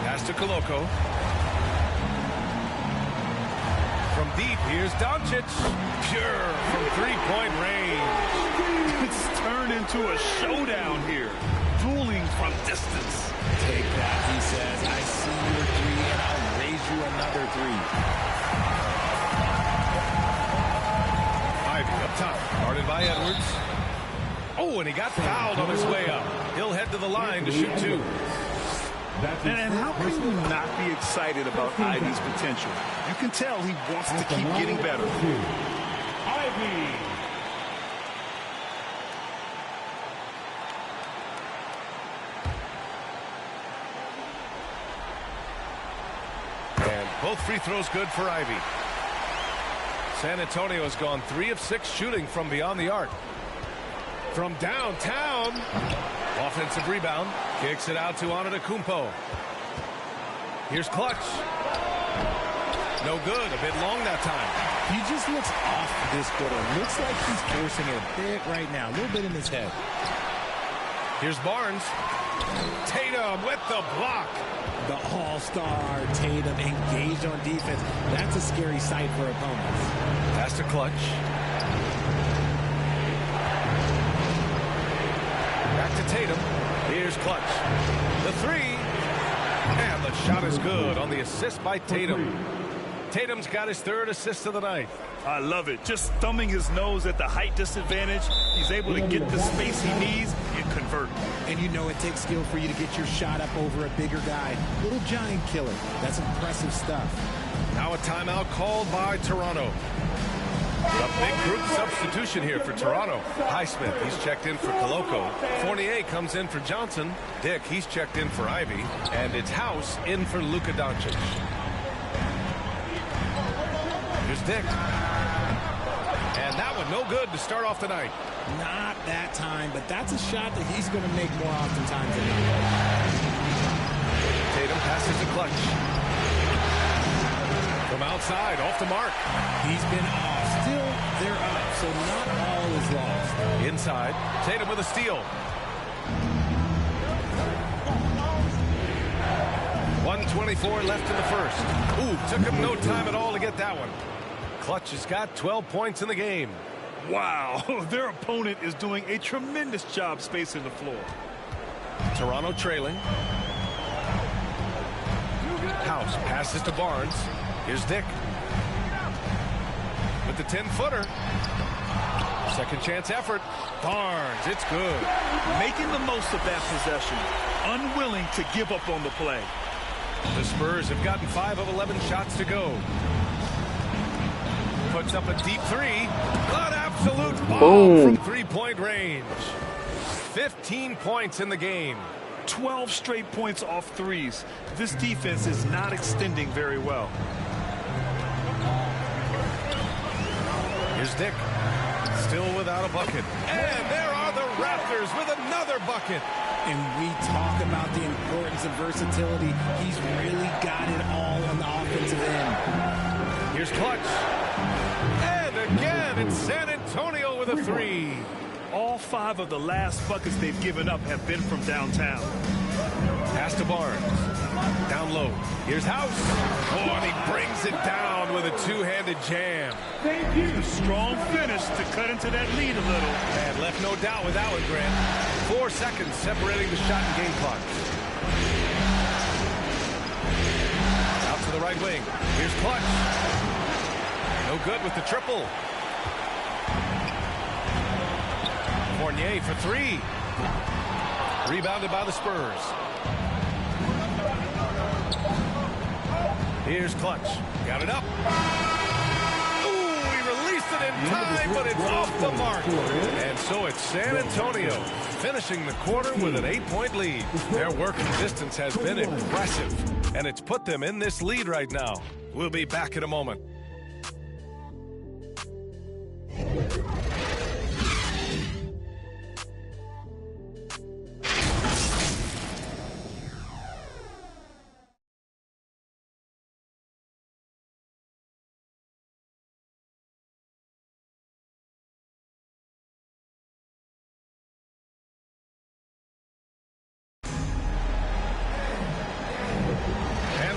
[SPEAKER 3] Pass to Koloko. From deep, here's Doncic. Pure from 3-point range.
[SPEAKER 4] It's turned into a showdown here. Dueling from distance.
[SPEAKER 15] Take that, he says. I see your 3, and I'll raise you another 3.
[SPEAKER 3] Ivy up top, guarded by Edwards. Oh, and he got fouled on his way up. He'll head to the line to shoot 2.
[SPEAKER 4] And how can you not be excited about Ivy's potential? You can tell he wants to keep getting better.
[SPEAKER 2] Ivy.
[SPEAKER 3] And both free throws good for Ivy. San Antonio has gone 3 of 6 shooting from beyond the arc. From downtown. Offensive rebound. Kicks it out to Antetokounmpo. Here's Clutch. No good. A bit long that time.
[SPEAKER 15] He just looks off this quarter. Looks like he's forcing it a bit right now. A little bit in his head.
[SPEAKER 3] Here's Barnes. Tatum with the block.
[SPEAKER 15] The all-star Tatum engaged on defense. That's a scary sight for opponents.
[SPEAKER 3] Pass to Clutch. Back to Tatum. Here's Clutch. The 3. And the shot is good on the assist by Tatum. Tatum's got his 3rd assist of the night.
[SPEAKER 4] I love it. Just thumbing his nose at the height disadvantage. He's able to get the space he needs and convert.
[SPEAKER 15] And you know it takes skill for you to get your shot up over a bigger guy. Little giant killer. That's impressive stuff.
[SPEAKER 3] Now a timeout called by Toronto. A big group substitution here for Toronto. Highsmith, he's checked in for Koloko. Fournier comes in for Johnson. Dick, he's checked in for Ivy. And it's House in for Luka Doncic. Here's Dick. And that one no good to start off the night.
[SPEAKER 15] Not that time, but that's a shot that he's going to make more oftentimes than not.
[SPEAKER 3] Tatum passes to Clutch. From outside, off the mark.
[SPEAKER 15] He's been off. Still, they're up, so not all is lost.
[SPEAKER 3] Inside, Tatum with a steal. 1:24 left in the first. Ooh, took him no time at all to get that one. Clutch has got 12 points in the game.
[SPEAKER 4] Wow, their opponent is doing a tremendous job spacing the floor.
[SPEAKER 3] Toronto trailing. House passes to Barnes. Here's Dick. With the 10-footer. Second chance effort. Barnes, it's good.
[SPEAKER 4] Making the most of that possession. Unwilling to give up on the play.
[SPEAKER 3] The Spurs have gotten 5 of 11 shots to go. Puts up a deep three. An absolute bomb from three-point range. 15 points in the game.
[SPEAKER 4] 12 straight points off threes. This defense is not extending very well.
[SPEAKER 3] Here's Dick. Still without a bucket. And there are the Raptors with another bucket.
[SPEAKER 15] And we talk about the importance of versatility. He's really got it all on the offensive end.
[SPEAKER 3] Here's Clutch. And again, it's San Antonio with a three.
[SPEAKER 4] All 5 of the last buckets they've given up have been from downtown.
[SPEAKER 3] Pass to Barnes. Down low. Here's House. Oh, and he brings it down with a two-handed jam.
[SPEAKER 4] Thank you. Strong finish to cut into that lead a little.
[SPEAKER 3] And left no doubt with that one, Grant. 4 seconds separating the shot and game clock. Out to the right wing. Here's Clutch. No good with the triple. Fournier for 3. Rebounded by the Spurs. Here's Clutch. Got it up. Ooh, he released it in time, but it's off the mark. And so it's San Antonio finishing the quarter with an 8-point lead. Their working distance has been impressive, and it's put them in this lead right now. We'll be back in a moment.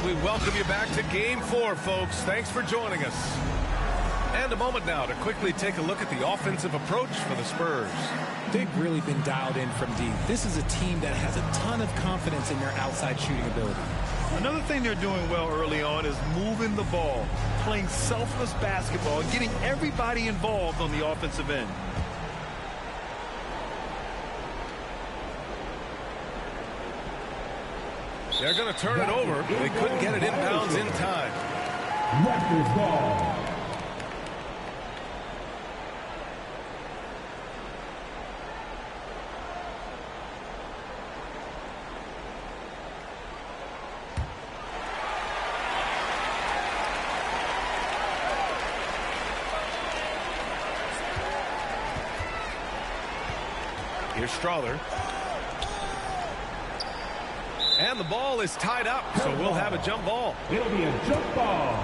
[SPEAKER 3] We welcome you back to Game 4, folks. Thanks for joining us. And a moment now to quickly take a look at the offensive approach for the Spurs.
[SPEAKER 15] They've really been dialed in from deep. This is a team that has a ton of confidence in their outside shooting ability.
[SPEAKER 4] Another thing they're doing well early on is moving the ball, playing selfless basketball, and getting everybody involved on the offensive end.
[SPEAKER 3] They're going to turn it over. They couldn't get it inbounds in time.
[SPEAKER 2] Raptors ball.
[SPEAKER 3] Here's Strawther. And the ball is tied up, so we'll have a jump ball.
[SPEAKER 2] It'll be a jump ball.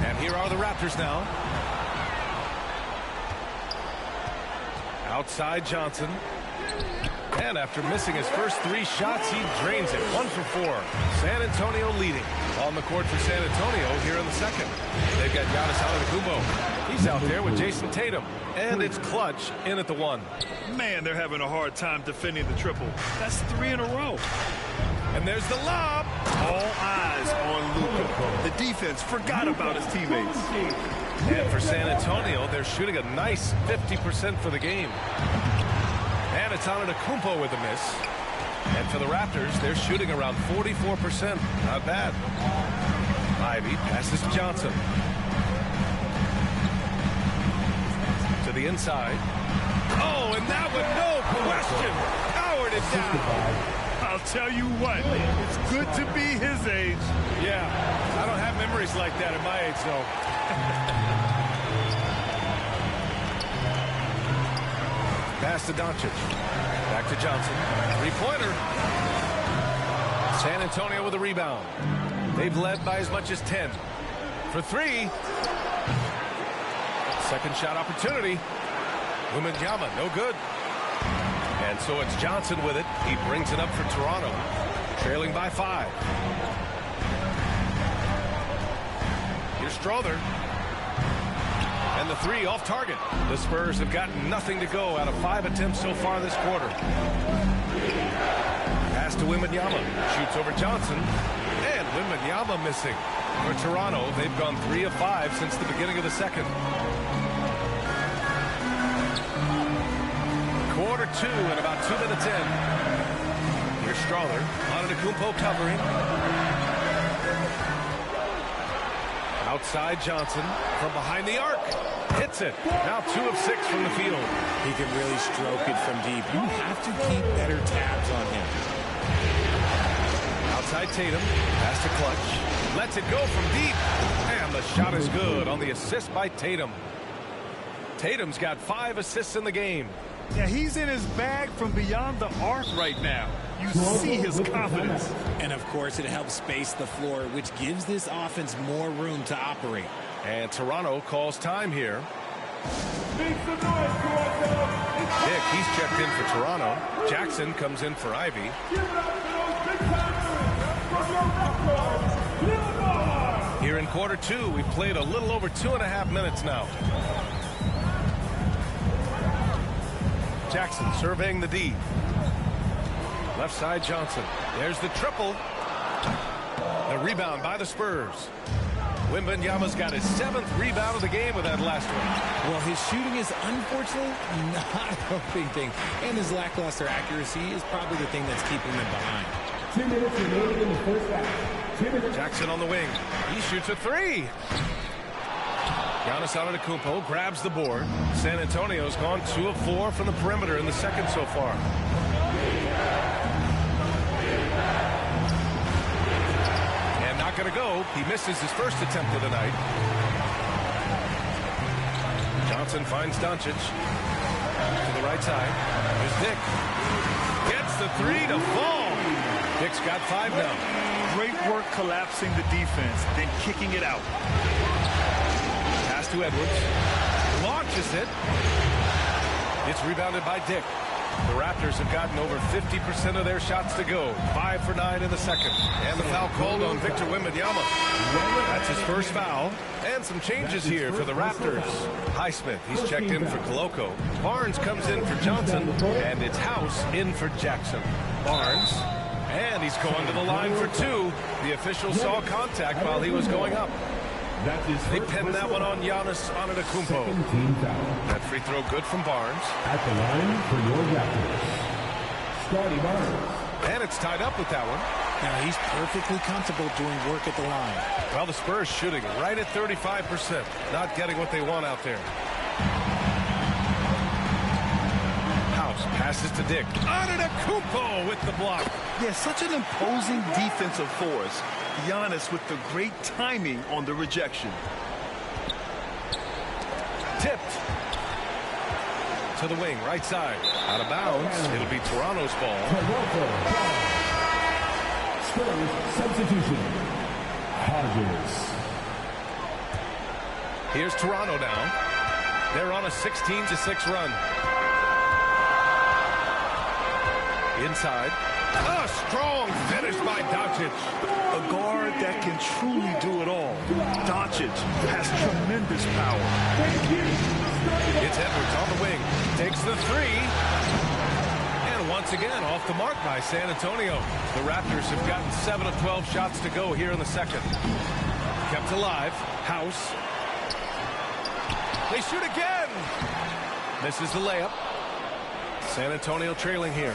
[SPEAKER 3] And here are the Raptors now. Outside Johnson. And after missing his first 3 shots, he drains it. 1 for 4. San Antonio leading. On the court for San Antonio here in the second. They've got Giannis Antetokounmpo. He's out there with Jason Tatum. And it's Clutch in at the 1.
[SPEAKER 4] Man, they're having a hard time defending the triple. That's 3 in a row.
[SPEAKER 3] And there's the lob.
[SPEAKER 4] All eyes on Luka. The defense forgot about his teammates.
[SPEAKER 3] And for San Antonio, they're shooting a nice 50% for the game. And it's Antetokounmpo with a miss. And for the Raptors, they're shooting around 44%. Not bad. Ivy passes to Johnson. To the inside. Oh, and that one, no question, powered it down.
[SPEAKER 4] I'll tell you what, it's good to be his age.
[SPEAKER 3] Yeah, I don't have memories like that at my age, though. Pass to Doncic. Back to Johnson. 3-pointer. San Antonio with a rebound. They've led by as much as 10. For 3. Second shot opportunity. Wembanyama, no good. And so it's Johnson with it. He brings it up for Toronto, trailing by 5. Here's Strother. And the 3 off target. The Spurs have gotten nothing to go out of 5 attempts so far this quarter. Pass to Wembanyama. Shoots over Johnson. And Wembanyama missing. For Toronto, they've gone 3 of 5 since the beginning of the second. Quarter 2 and about 2 minutes in. Here's Strother. Antetokounmpo covering. Outside Johnson from behind the arc. Hits it. Now 2 of 6 from the field.
[SPEAKER 15] He can really stroke it from deep. You have to keep better tabs on him.
[SPEAKER 3] Outside Tatum. Pass to Clutch. Lets it go from deep. And the shot is good on the assist by Tatum. Tatum's got 5 assists in the game.
[SPEAKER 4] Yeah, he's in his bag from beyond the arc right now. You see his confidence.
[SPEAKER 15] And, of course, it helps space the floor, which gives this offense more room to operate.
[SPEAKER 3] And Toronto calls time here. Dick, he's checked in for Toronto. Jackson comes in for Ivy. Here in quarter 2, we've played a little over 2.5 minutes now. Jackson surveying the D. Left side Johnson. There's the triple. A rebound by the Spurs. Wembanyama's got his 7th rebound of the game with that last one.
[SPEAKER 15] Well, his shooting is unfortunately not a big thing. And his lackluster accuracy is probably the thing that's keeping them behind.
[SPEAKER 2] 2 minutes remaining in the first half. 2 minutes.
[SPEAKER 3] Jackson on the wing. He shoots a 3. Giannis Antetokounmpo grabs the board. San Antonio's gone 2 of 4 from the perimeter in the second so far. And not going to go. He misses his first attempt of the night. Johnson finds Doncic to the right side. There's Dick. Gets the 3 to fall. Dick's got 5 now.
[SPEAKER 4] Great work collapsing the defense, then kicking it out.
[SPEAKER 3] Pass to Edwards. Launches it. It's rebounded by Dick. The Raptors have gotten over 50% of their shots to go. 5 for 9 in the second. And the foul called on Victor Wembanyama. That's his first foul. And some changes here for the Raptors. Highsmith, he's checked in for Koloko. Barnes comes in for Johnson. And it's House in for Jackson. Barnes. And he's going to the line for 2. The official saw contact while he was going up. They pinned that one on Giannis Antetokounmpo. That free throw good from Barnes.
[SPEAKER 2] At the line for your Raptors, Scotty Barnes.
[SPEAKER 3] And it's tied up with that one.
[SPEAKER 15] Now he's perfectly comfortable doing work at the line.
[SPEAKER 3] Well, the Spurs shooting right at 35%. Not getting what they want out there. House passes to Dick. Antetokounmpo with the block.
[SPEAKER 4] Yeah, such an imposing defensive force. Giannis with the great timing on the rejection.
[SPEAKER 3] Tipped. To the wing, right side. Out of bounds. It'll be Toronto's ball.
[SPEAKER 2] Spurs substitution. Hodges.
[SPEAKER 3] Here's Toronto now. They're on a 16-6 run. Inside. A strong finish by Doncic.
[SPEAKER 4] A guard that can truly do it all. Doncic has tremendous power.
[SPEAKER 3] It's Edwards on the wing. Takes the 3. And once again, off the mark by San Antonio. The Raptors have gotten 7 of 12 shots to go here in the second. Kept alive. House. They shoot again. Misses the layup. San Antonio trailing here.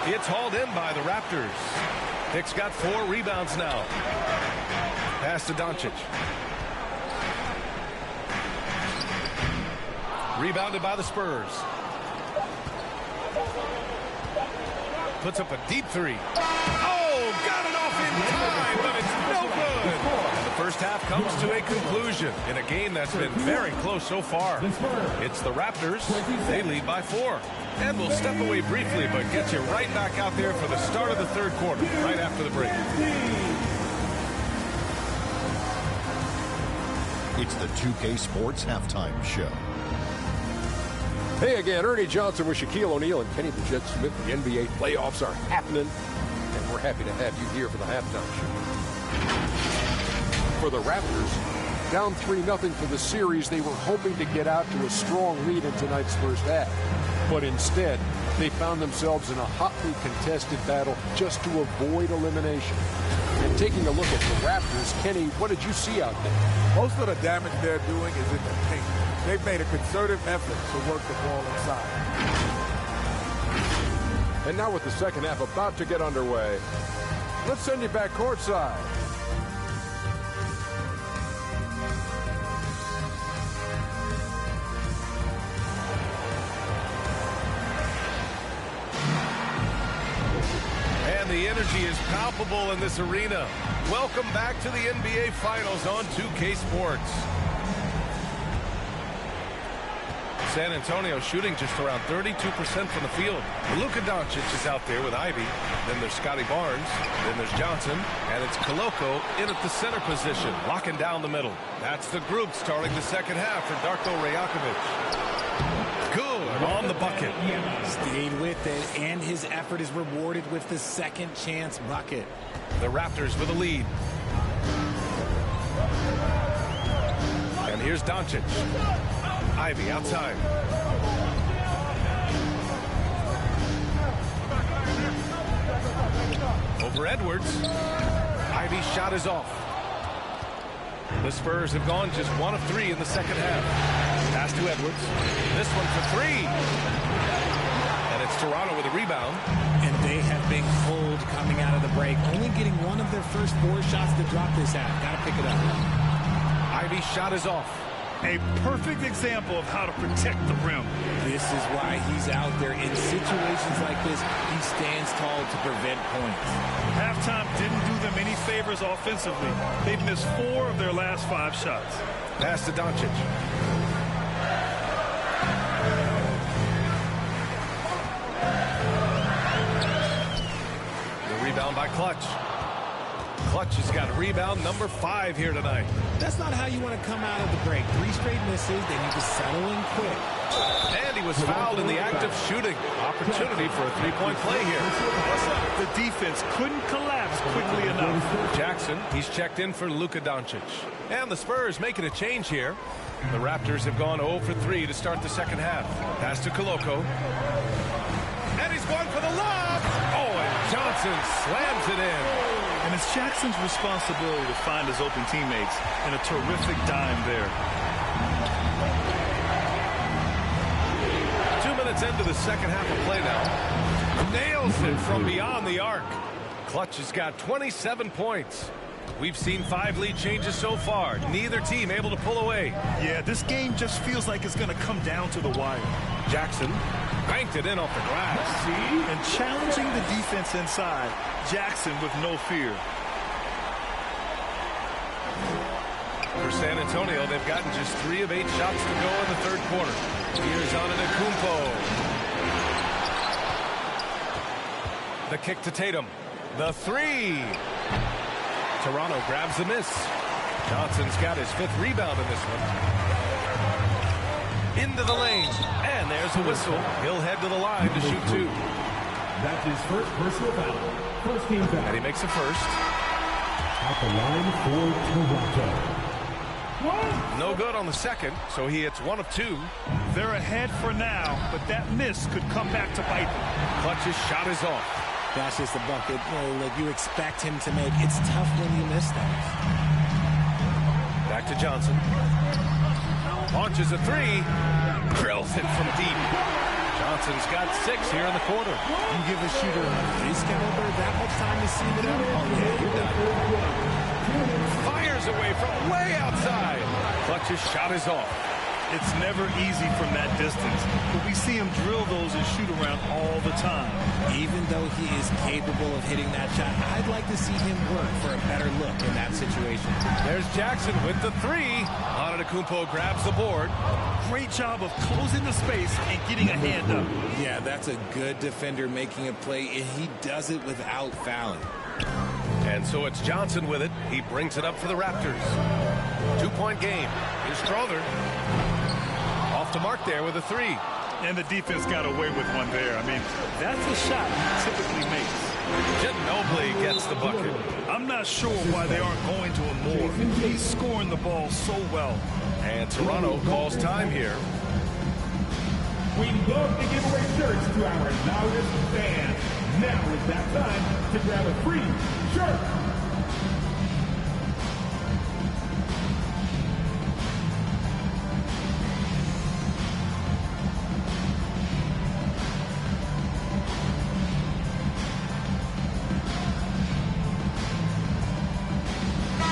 [SPEAKER 3] It's hauled in by the Raptors. Dick's got 4 rebounds now. Pass to Doncic. Rebounded by the Spurs. Puts up a deep 3. Oh, got it off in time, but it's no good. The first half comes to a conclusion in a game that's been very close so far. It's the Raptors. They lead by 4. And we'll step away briefly, but get you right back out there for the start of the third quarter, right after the break.
[SPEAKER 9] It's the 2K Sports Halftime Show.
[SPEAKER 17] Hey again, Ernie Johnson with Shaquille O'Neal and Kenny the Jet Smith. The NBA playoffs are happening, and we're happy to have you here for the halftime show. For the Raptors, down 3-0 for the series, they were hoping to get out to a strong lead in tonight's first half. But instead, they found themselves in a hotly contested battle just to avoid elimination. And taking a look at the Raptors, Kenny, what did you see out there?
[SPEAKER 14] Most of the damage they're doing is in the paint. They've made a concerted effort to work the ball inside.
[SPEAKER 17] And now with the second half about to get underway, let's send you back courtside.
[SPEAKER 3] And the energy is palpable in this arena. Welcome back to the NBA Finals on 2K Sports. San Antonio shooting just around 32% from the field. Luka Doncic is out there with Ivy. Then there's Scotty Barnes. Then there's Johnson. And it's Koloko in at the center position, locking down the middle. That's the group starting the second half for Darko Rajakovic. Good on the bucket.
[SPEAKER 15] Stayed with it, and his effort is rewarded with the second chance bucket.
[SPEAKER 3] The Raptors with a lead. And here's Doncic. Ivy outside. Over Edwards. Ivy's shot is off. The Spurs have gone just 1 of 3 in the second half. Pass to Edwards. This one for 3. And it's Toronto with a rebound.
[SPEAKER 15] And they have been cold coming out of the break, only getting one of their first 4 shots to drop this half. Got to pick it up.
[SPEAKER 3] Ivy's shot is off.
[SPEAKER 4] A perfect example of how to protect the rim.
[SPEAKER 15] This is why he's out there. In situations like this, he stands tall to prevent points.
[SPEAKER 4] Halftime didn't do them any favors offensively. They've missed 4 of their last 5 shots.
[SPEAKER 3] Pass to Doncic. The rebound by Clutch. Clutch has got rebound number 5 here tonight.
[SPEAKER 15] That's not how you want to come out of the break. 3 straight misses. They need to settle in quick.
[SPEAKER 3] And he was fouled in the act of shooting. Opportunity for a 3-point play here.
[SPEAKER 4] The defense couldn't collapse quickly enough.
[SPEAKER 3] Jackson, he's checked in for Luka Doncic. And the Spurs making a change here. The Raptors have gone 0 for 3 to start the second half. Pass to Koloko. And he's going for the lob. Oh, and Johnson slams it in.
[SPEAKER 4] And it's Jackson's responsibility to find his open teammates, and a terrific dime there.
[SPEAKER 3] 2 minutes into the second half of play now. Nails it from beyond the arc. Clutch has got 27 points. We've seen 5 lead changes so far. Neither team able to pull away.
[SPEAKER 4] Yeah, this game just feels like it's going to come down to the wire.
[SPEAKER 3] Jackson banked it in off the glass.
[SPEAKER 4] And challenging the defense inside. Jackson with no fear.
[SPEAKER 3] For San Antonio, they've gotten just 3 of 8 shots to go in the third quarter. Here's Antetokounmpo. The kick to Tatum. The 3. Toronto grabs the miss. Johnson's got his 5th rebound in this one. Into the lane. And there's the whistle. He'll head to the line to shoot 2.
[SPEAKER 2] That's his first personal foul. First team foul.
[SPEAKER 3] And he makes a first.
[SPEAKER 2] At the line for Toronto.
[SPEAKER 3] No good on the second, so he hits 1 of 2.
[SPEAKER 4] They're ahead for now, but that miss could come back to bite them.
[SPEAKER 3] Clutch's shot is off.
[SPEAKER 15] That's just the bucket like you expect him to make. It's tough when you miss that.
[SPEAKER 3] Back to Johnson. Launches a 3. Drills it from deep. Johnson's got 6 here in the quarter.
[SPEAKER 15] You give a shooter this caliber that much time to see it up. Oh, yeah, you're done.
[SPEAKER 3] Fires away from way outside. Clutch's shot is off.
[SPEAKER 4] It's never easy from that distance, but we see him drill those and shoot around all the time.
[SPEAKER 15] Even though he is capable of hitting that shot, I'd like to see him work for a better look in that situation.
[SPEAKER 3] There's Jackson with the 3. Antetokounmpo grabs the board.
[SPEAKER 4] Great job of closing the space and getting a hand up.
[SPEAKER 15] Yeah, that's a good defender making a play, and he does it without fouling.
[SPEAKER 3] And so it's Johnson with it. He brings it up for the Raptors. 2-point game. Here's Strother. Off the mark there with a 3.
[SPEAKER 4] And the defense got away with one there. I mean, that's a shot he typically makes.
[SPEAKER 3] Ginobili gets the bucket.
[SPEAKER 4] I'm not sure why they aren't going to him more. He's scoring the ball so well.
[SPEAKER 3] And Toronto calls time here.
[SPEAKER 2] We love to give away shirts to our loudest fans. Now is that time to grab a free shirt.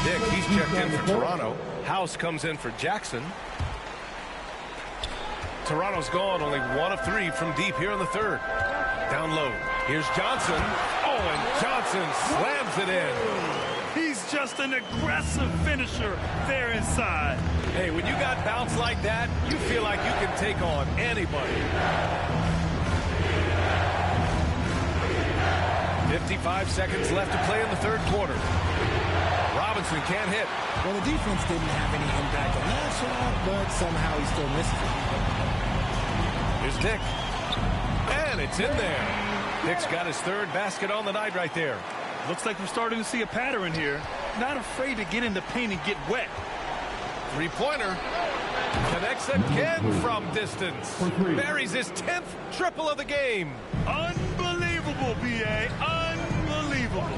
[SPEAKER 3] Dick, he's checked in for Toronto. House comes in for Jackson. Toronto's gone only 1 of 3 from deep here in the third. Down low. Here's Johnson. Oh, and Johnson slams it in.
[SPEAKER 4] He's just an aggressive finisher there inside.
[SPEAKER 3] Hey, when you got bounce like that, you feel like you can take on anybody. 55 seconds left to play in the third quarter. Robinson can't hit.
[SPEAKER 15] Well, the defense didn't have any impact on that shot, but somehow he still misses it.
[SPEAKER 3] Here's Dick. And it's in there. Dick's got his third basket on the night right there.
[SPEAKER 4] Looks like we're starting to see a pattern here. Not afraid to get in the paint and get wet.
[SPEAKER 3] Three-pointer. Connects again from distance. Buries his 10th triple of the game.
[SPEAKER 4] Unbelievable, B.A. Unbelievable.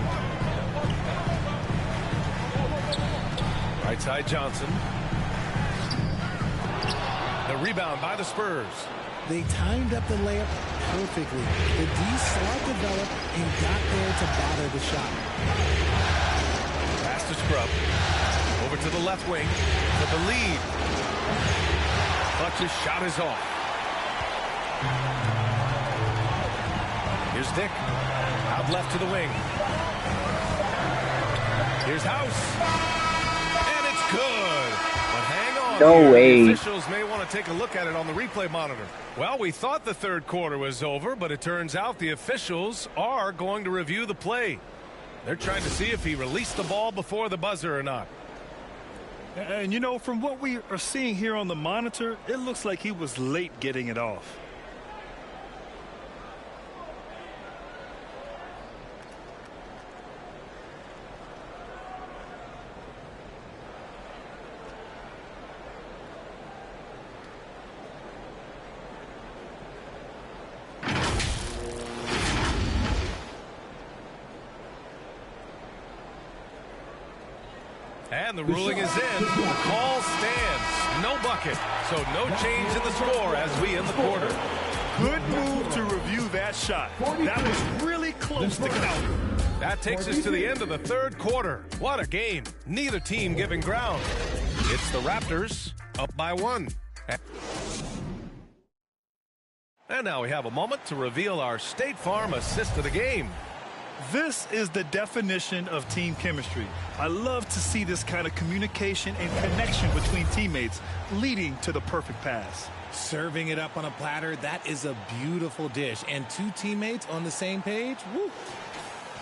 [SPEAKER 3] Right side Johnson. The rebound by the Spurs.
[SPEAKER 15] They timed up the layup perfectly. The D saw it develop and got there to bother the shot.
[SPEAKER 3] Pass to Scrub. Over to the left wing for the lead. Clutch's shot is off. Here's Dick. Out left to the wing. Here's House. And it's good. But hang on.
[SPEAKER 1] No
[SPEAKER 3] here.
[SPEAKER 1] way.
[SPEAKER 3] The officials may want to take a look at it on the replay monitor. Well, we thought the third quarter was over, but it turns out the officials are going to review the play. They're trying to see if he released the ball before the buzzer or not.
[SPEAKER 4] And, you know, from what we are seeing here on the monitor, it looks like he was late getting it off.
[SPEAKER 3] And the ruling is in. The call stands. No bucket. So no change in the score as we end the quarter.
[SPEAKER 4] Good move to review that shot. That was really close to counter.
[SPEAKER 3] That takes us to the end of the third quarter. What a game. Neither team giving ground. It's the Raptors up by 1. And now we have a moment to reveal our State Farm assist of the game.
[SPEAKER 4] This is the definition of team chemistry. I love to see this kind of communication and connection between teammates leading to the perfect pass.
[SPEAKER 15] Serving it up on a platter, that is a beautiful dish. And 2 teammates on the same page, woo.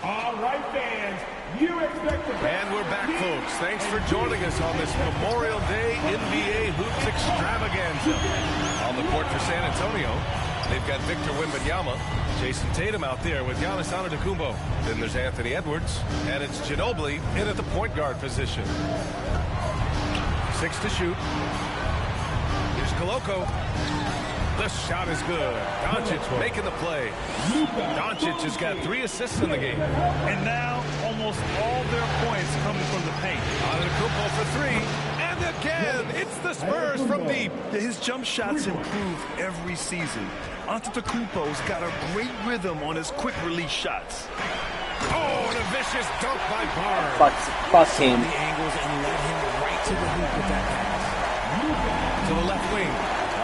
[SPEAKER 2] All right, fans, you expect the best.
[SPEAKER 3] And we're back, folks. Thanks for joining us on this Memorial Day NBA Hoops Extravaganza. On the court for San Antonio, they've got Victor Wembanyama, Jason Tatum out there with Giannis Antetokounmpo. Then there's Anthony Edwards, and it's Ginobili in at the point guard position. 6 to shoot. Here's Koloko. The shot is good. Doncic making the play. Doncic has got 3 assists in the game.
[SPEAKER 4] And now almost all their points coming from the paint.
[SPEAKER 3] Antetokounmpo for 3. And again, it's the Spurs from deep.
[SPEAKER 4] His jump shots improve every season. Antetokounmpo's got a great rhythm on his quick release shots.
[SPEAKER 3] Oh, and a vicious dunk by Barnes.
[SPEAKER 1] Fuck him.
[SPEAKER 15] The angles and led him right to the hoop with that pass.
[SPEAKER 3] To the left wing.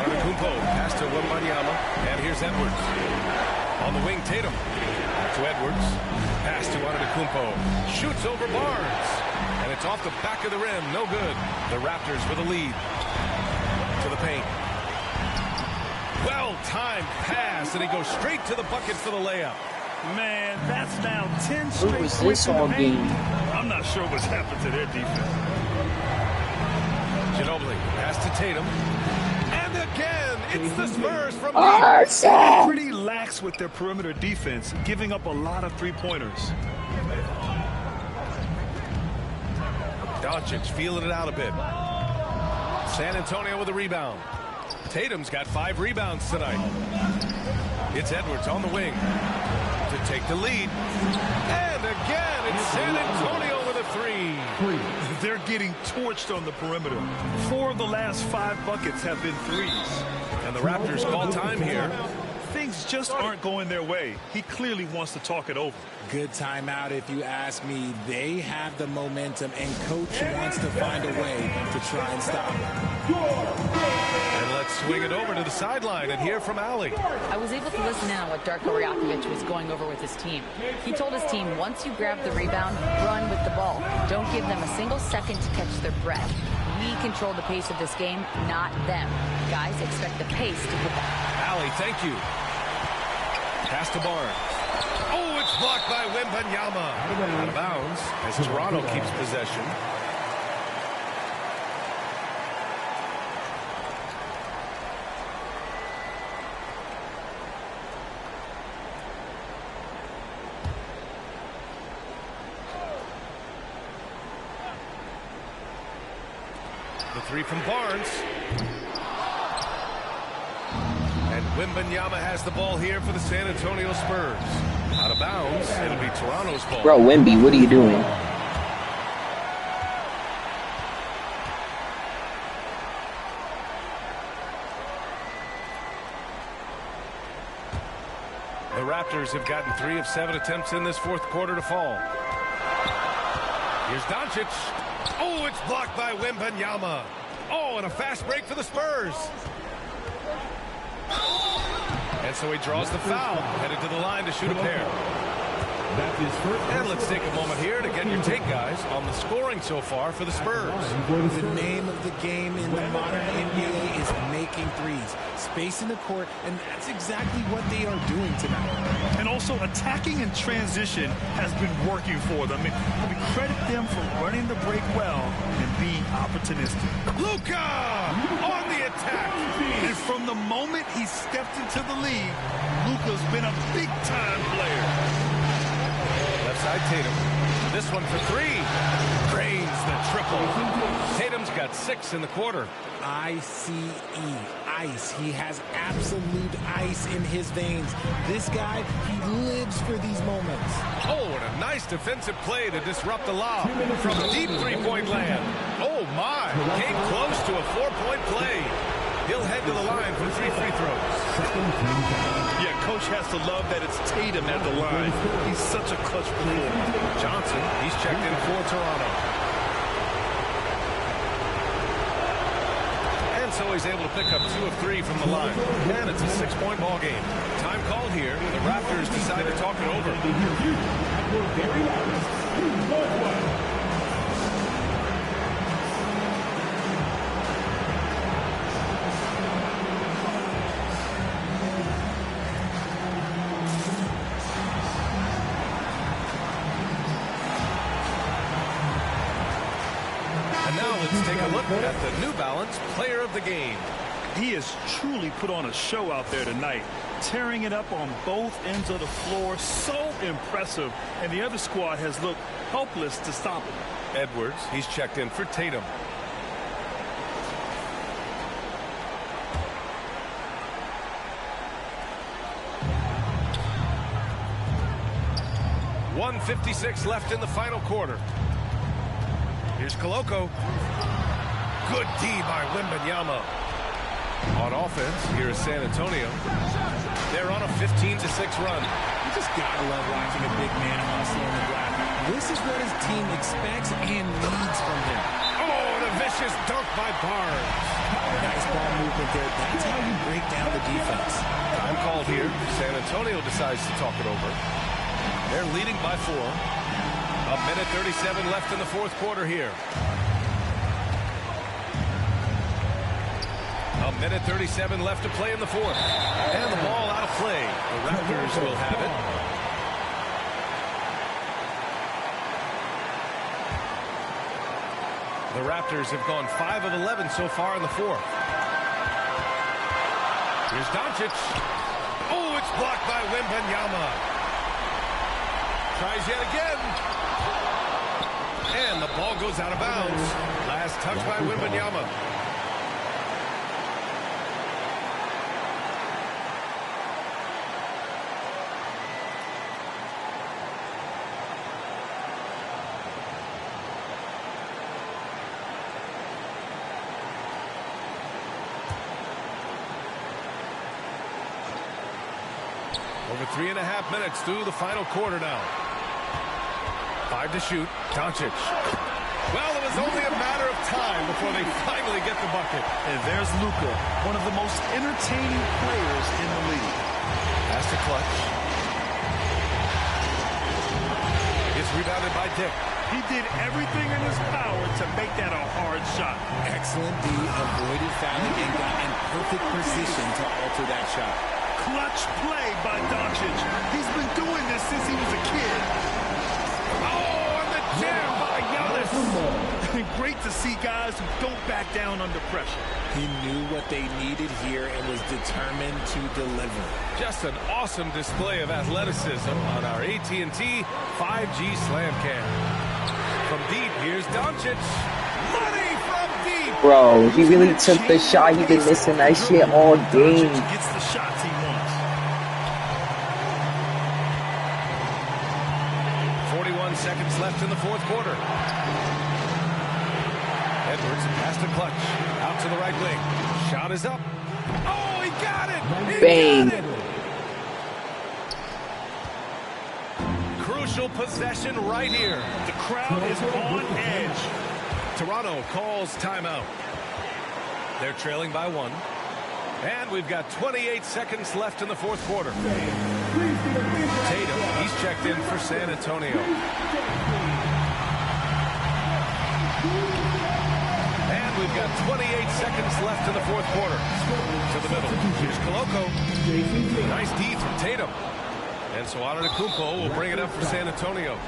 [SPEAKER 3] Antetokounmpo pass to Wembanyama. And here's Edwards. On the wing, Tatum. Back to Edwards. Pass to Antetokounmpo. Shoots over Barnes. And it's off the back of the rim. No good. The Raptors with a lead. To the paint. Well-timed pass, and he goes straight to the bucket for the layup.
[SPEAKER 4] Man, that's now 10 straight
[SPEAKER 1] What was
[SPEAKER 4] points
[SPEAKER 1] this
[SPEAKER 4] in the
[SPEAKER 1] all
[SPEAKER 4] paint.
[SPEAKER 1] game?
[SPEAKER 4] I'm not sure what's happened to their defense.
[SPEAKER 3] Ginobili pass to Tatum. And again,
[SPEAKER 4] It's the Spurs from
[SPEAKER 1] Spurs!
[SPEAKER 4] deep. Pretty lax with their perimeter defense, giving up a lot of three-pointers.
[SPEAKER 3] Doncic feeling it out a bit. San Antonio with a rebound. Tatum's got 5 rebounds tonight. It's Edwards on the wing to take the lead. And again, it's San Antonio with a 3.
[SPEAKER 4] They're getting torched on the perimeter. 4 of the last 5 buckets have been threes.
[SPEAKER 3] And the Raptors call time here.
[SPEAKER 4] Things just aren't going their way. He clearly wants to talk it over.
[SPEAKER 15] Good timeout if you ask me. They have the momentum, and Coach wants to find a way to try and stop it.
[SPEAKER 3] And let's swing it over to the sideline and hear from Allie.
[SPEAKER 6] I was able to listen in on what Darko Rajakovic was going over with his team. He told his team, once you grab the rebound, run with the ball. Don't give them a single second to catch their breath. We control the pace of this game, not them. Guys, expect the pace to get back.
[SPEAKER 3] Allie, thank you. Pass to Barnes. Oh, it's blocked by Wembanyama. Out of bounds as Toronto keeps possession. The 3 from Barnes. And Wembanyama has the ball here for the San Antonio Spurs. Out of bounds, it'll be Toronto's ball.
[SPEAKER 1] Bro, Wemby, what are you doing?
[SPEAKER 3] The Raptors have gotten 3 of 7 attempts in this fourth quarter to fall. Here's Doncic. Oh, it's blocked by Wembanyama. Oh, and a fast break for the Spurs. And so he draws the foul, headed to the line to shoot a pair. And let's take a moment here to get your take, guys, on the scoring so far for the Spurs.
[SPEAKER 15] The name of the game in the modern NBA is making threes, spacing the court, and that's exactly what they are doing tonight.
[SPEAKER 4] And also, attacking in transition has been working for them. I mean, we credit them for running the break well and being opportunistic.
[SPEAKER 3] Luka on the attack.
[SPEAKER 4] And from the moment he stepped into the league, Luka's been a big-time player.
[SPEAKER 3] Left side Tatum. This one for 3. Drains the triple. Tatum's got 6 in the quarter.
[SPEAKER 15] ICE, ice. He has absolute ice in his veins. This guy, he lives for these moments.
[SPEAKER 3] Oh, and a nice defensive play to disrupt the lob from deep three-point land. Oh, my. Came close to a 4-point play. He'll head to the line for 3 free throws.
[SPEAKER 4] Yeah, Coach has to love that it's Tatum at the line. He's such a clutch performer.
[SPEAKER 3] Johnson, he's checked in for Toronto. And so he's able to pick up 2 of 3 from the line. And it's a 6-point ball game. Time called here. The Raptors decide to talk it over. Let's take a look at the New Balance Player of the Game.
[SPEAKER 4] He has truly put on a show out there tonight, tearing it up on both ends of the floor. So impressive. And the other squad has looked helpless to stop him.
[SPEAKER 3] Edwards, he's checked in for Tatum. .156 left in the final quarter. Here's Koloko. Good D by Wembanyama. On offense, here is San Antonio. They're on a 15-6 run.
[SPEAKER 15] You just gotta love watching a big man hustle on the glass. This is what his team expects and needs from him.
[SPEAKER 3] Oh, and a vicious dunk by Barnes.
[SPEAKER 15] Nice ball movement there. That's how you break down the defense.
[SPEAKER 3] Time called here. San Antonio decides to talk it over. They're leading by 4. A minute 37 left in the fourth quarter here. A minute 37 left to play in the fourth. And the ball out of play. The Raptors will have it. The Raptors have gone 5 of 11 so far in the fourth. Here's Doncic. Oh, it's blocked by Wembanyama. Tries yet again. And the ball goes out of bounds. Last touch by Wembanyama. Over 3.5 minutes through the final quarter now. 5 to shoot. Doncic. Well, it was only a matter of time before they finally get the bucket.
[SPEAKER 4] And there's Luka, one of the most entertaining players in the league.
[SPEAKER 3] Pass to Clutch. It's rebounded by Dick.
[SPEAKER 4] He did everything in his power to make that a hard shot.
[SPEAKER 15] Excellent D, avoided fouling and got in perfect position to alter that shot.
[SPEAKER 4] Clutch play by Doncic. He's been doing this since he was a kid.
[SPEAKER 3] Oh, and the jam by Giannis.
[SPEAKER 4] Great to see guys who don't back down under pressure.
[SPEAKER 15] He knew what they needed here and was determined to deliver.
[SPEAKER 3] Just an awesome display of athleticism on our AT&T 5G Slam Cam. From deep, here's Doncic. Money from deep.
[SPEAKER 1] Bro, he really took the shot. He been missing that shit all game.
[SPEAKER 4] Gets the shots he wants.
[SPEAKER 3] 41 seconds left in the fourth quarter. Edwards pass to Clutch. Out to the right wing. Shot is up. Oh, he got it! He
[SPEAKER 1] Bang.
[SPEAKER 3] got it! Crucial possession right here.
[SPEAKER 4] The crowd is on edge.
[SPEAKER 3] Toronto calls timeout. They're trailing by 1. And we've got 28 seconds left in the fourth quarter. Tatum, he's checked in for San Antonio. And we've got 28 seconds left in the fourth quarter. To the middle. Here's Koloko. Nice D from Tatum. And so Antetokounmpo will bring it up for San Antonio.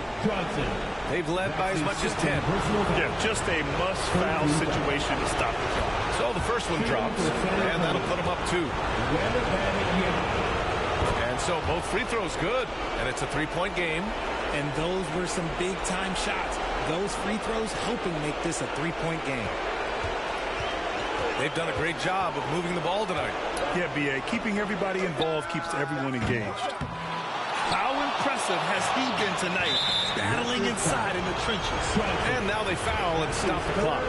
[SPEAKER 3] They've led by as much as 10.
[SPEAKER 4] Yeah, just a must-foul situation to stop the clock.
[SPEAKER 3] So the first one drops, and that'll put them up 2. And so both free throws good, and it's a 3-point game.
[SPEAKER 15] And those were some big-time shots. Those free throws helping make this a 3-point game.
[SPEAKER 3] They've done a great job of moving the ball tonight.
[SPEAKER 4] Yeah, B.A., keeping everybody involved keeps everyone engaged. How impressive has he been tonight, battling inside in the trenches.
[SPEAKER 3] And now they foul and stop the clock.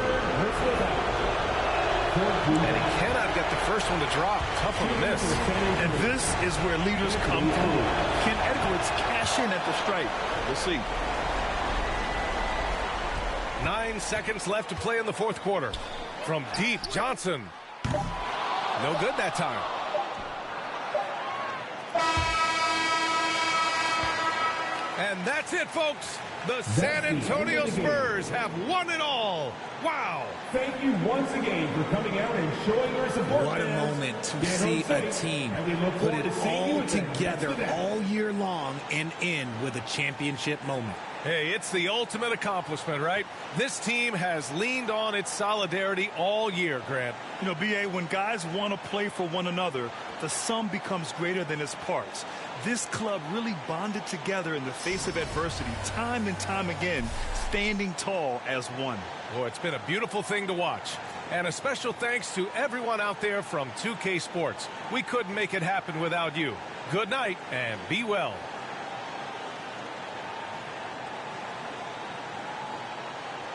[SPEAKER 3] And he cannot get the first one to drop. Tough one to miss.
[SPEAKER 4] And this is where leaders come through. Can Edwards cash in at the stripe? We'll see.
[SPEAKER 3] 9 seconds left to play in the fourth quarter. From deep, Johnson. No good that time. And that's it, folks. The San Antonio Spurs have won it all. Wow.
[SPEAKER 2] Thank you once again for coming out and showing your support.
[SPEAKER 15] What a moment to see a team put it all together all year long and end with a championship moment.
[SPEAKER 3] Hey, it's the ultimate accomplishment, right? This team has leaned on its solidarity all year, Grant.
[SPEAKER 4] You know, B.A., when guys want to play for one another, the sum becomes greater than its parts. This club really bonded together in the face of adversity, time and time again, standing tall as one.
[SPEAKER 3] Boy, it's been a beautiful thing to watch. And a special thanks to everyone out there from 2K Sports. We couldn't make it happen without you. Good night and be well.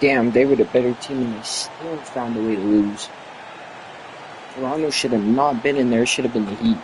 [SPEAKER 1] Damn, they were the better team and they still found a way to lose. Toronto should have not been in there. Should have been the Heat.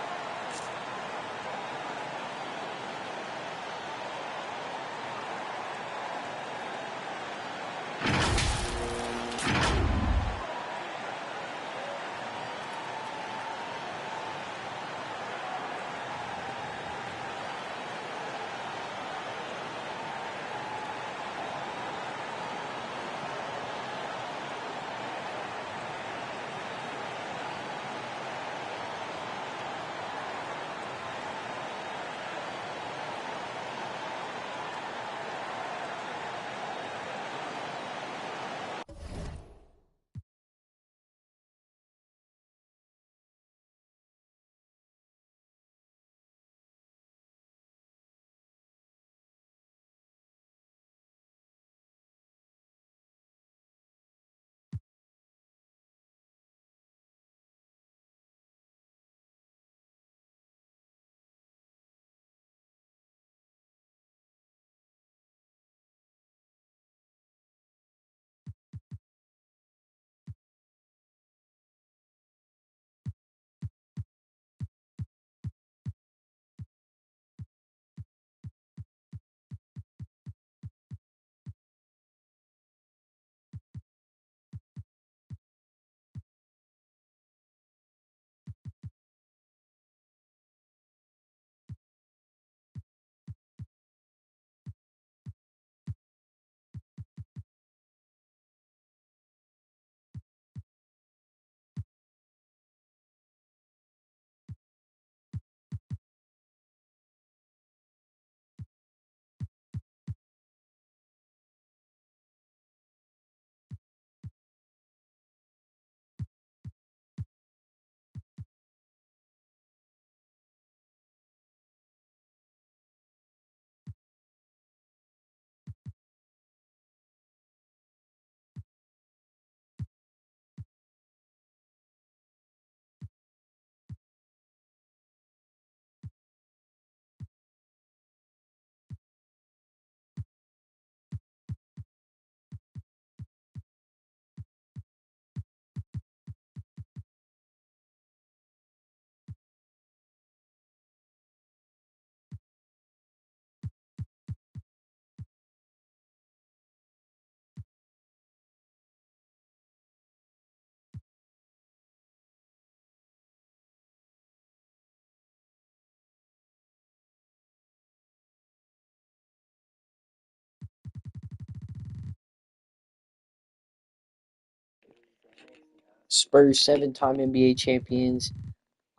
[SPEAKER 1] Spurs 7-time NBA champions.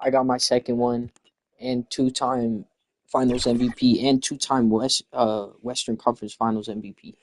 [SPEAKER 1] I got my second one, and 2-time Finals MVP, and 2-time Western Conference Finals MVP.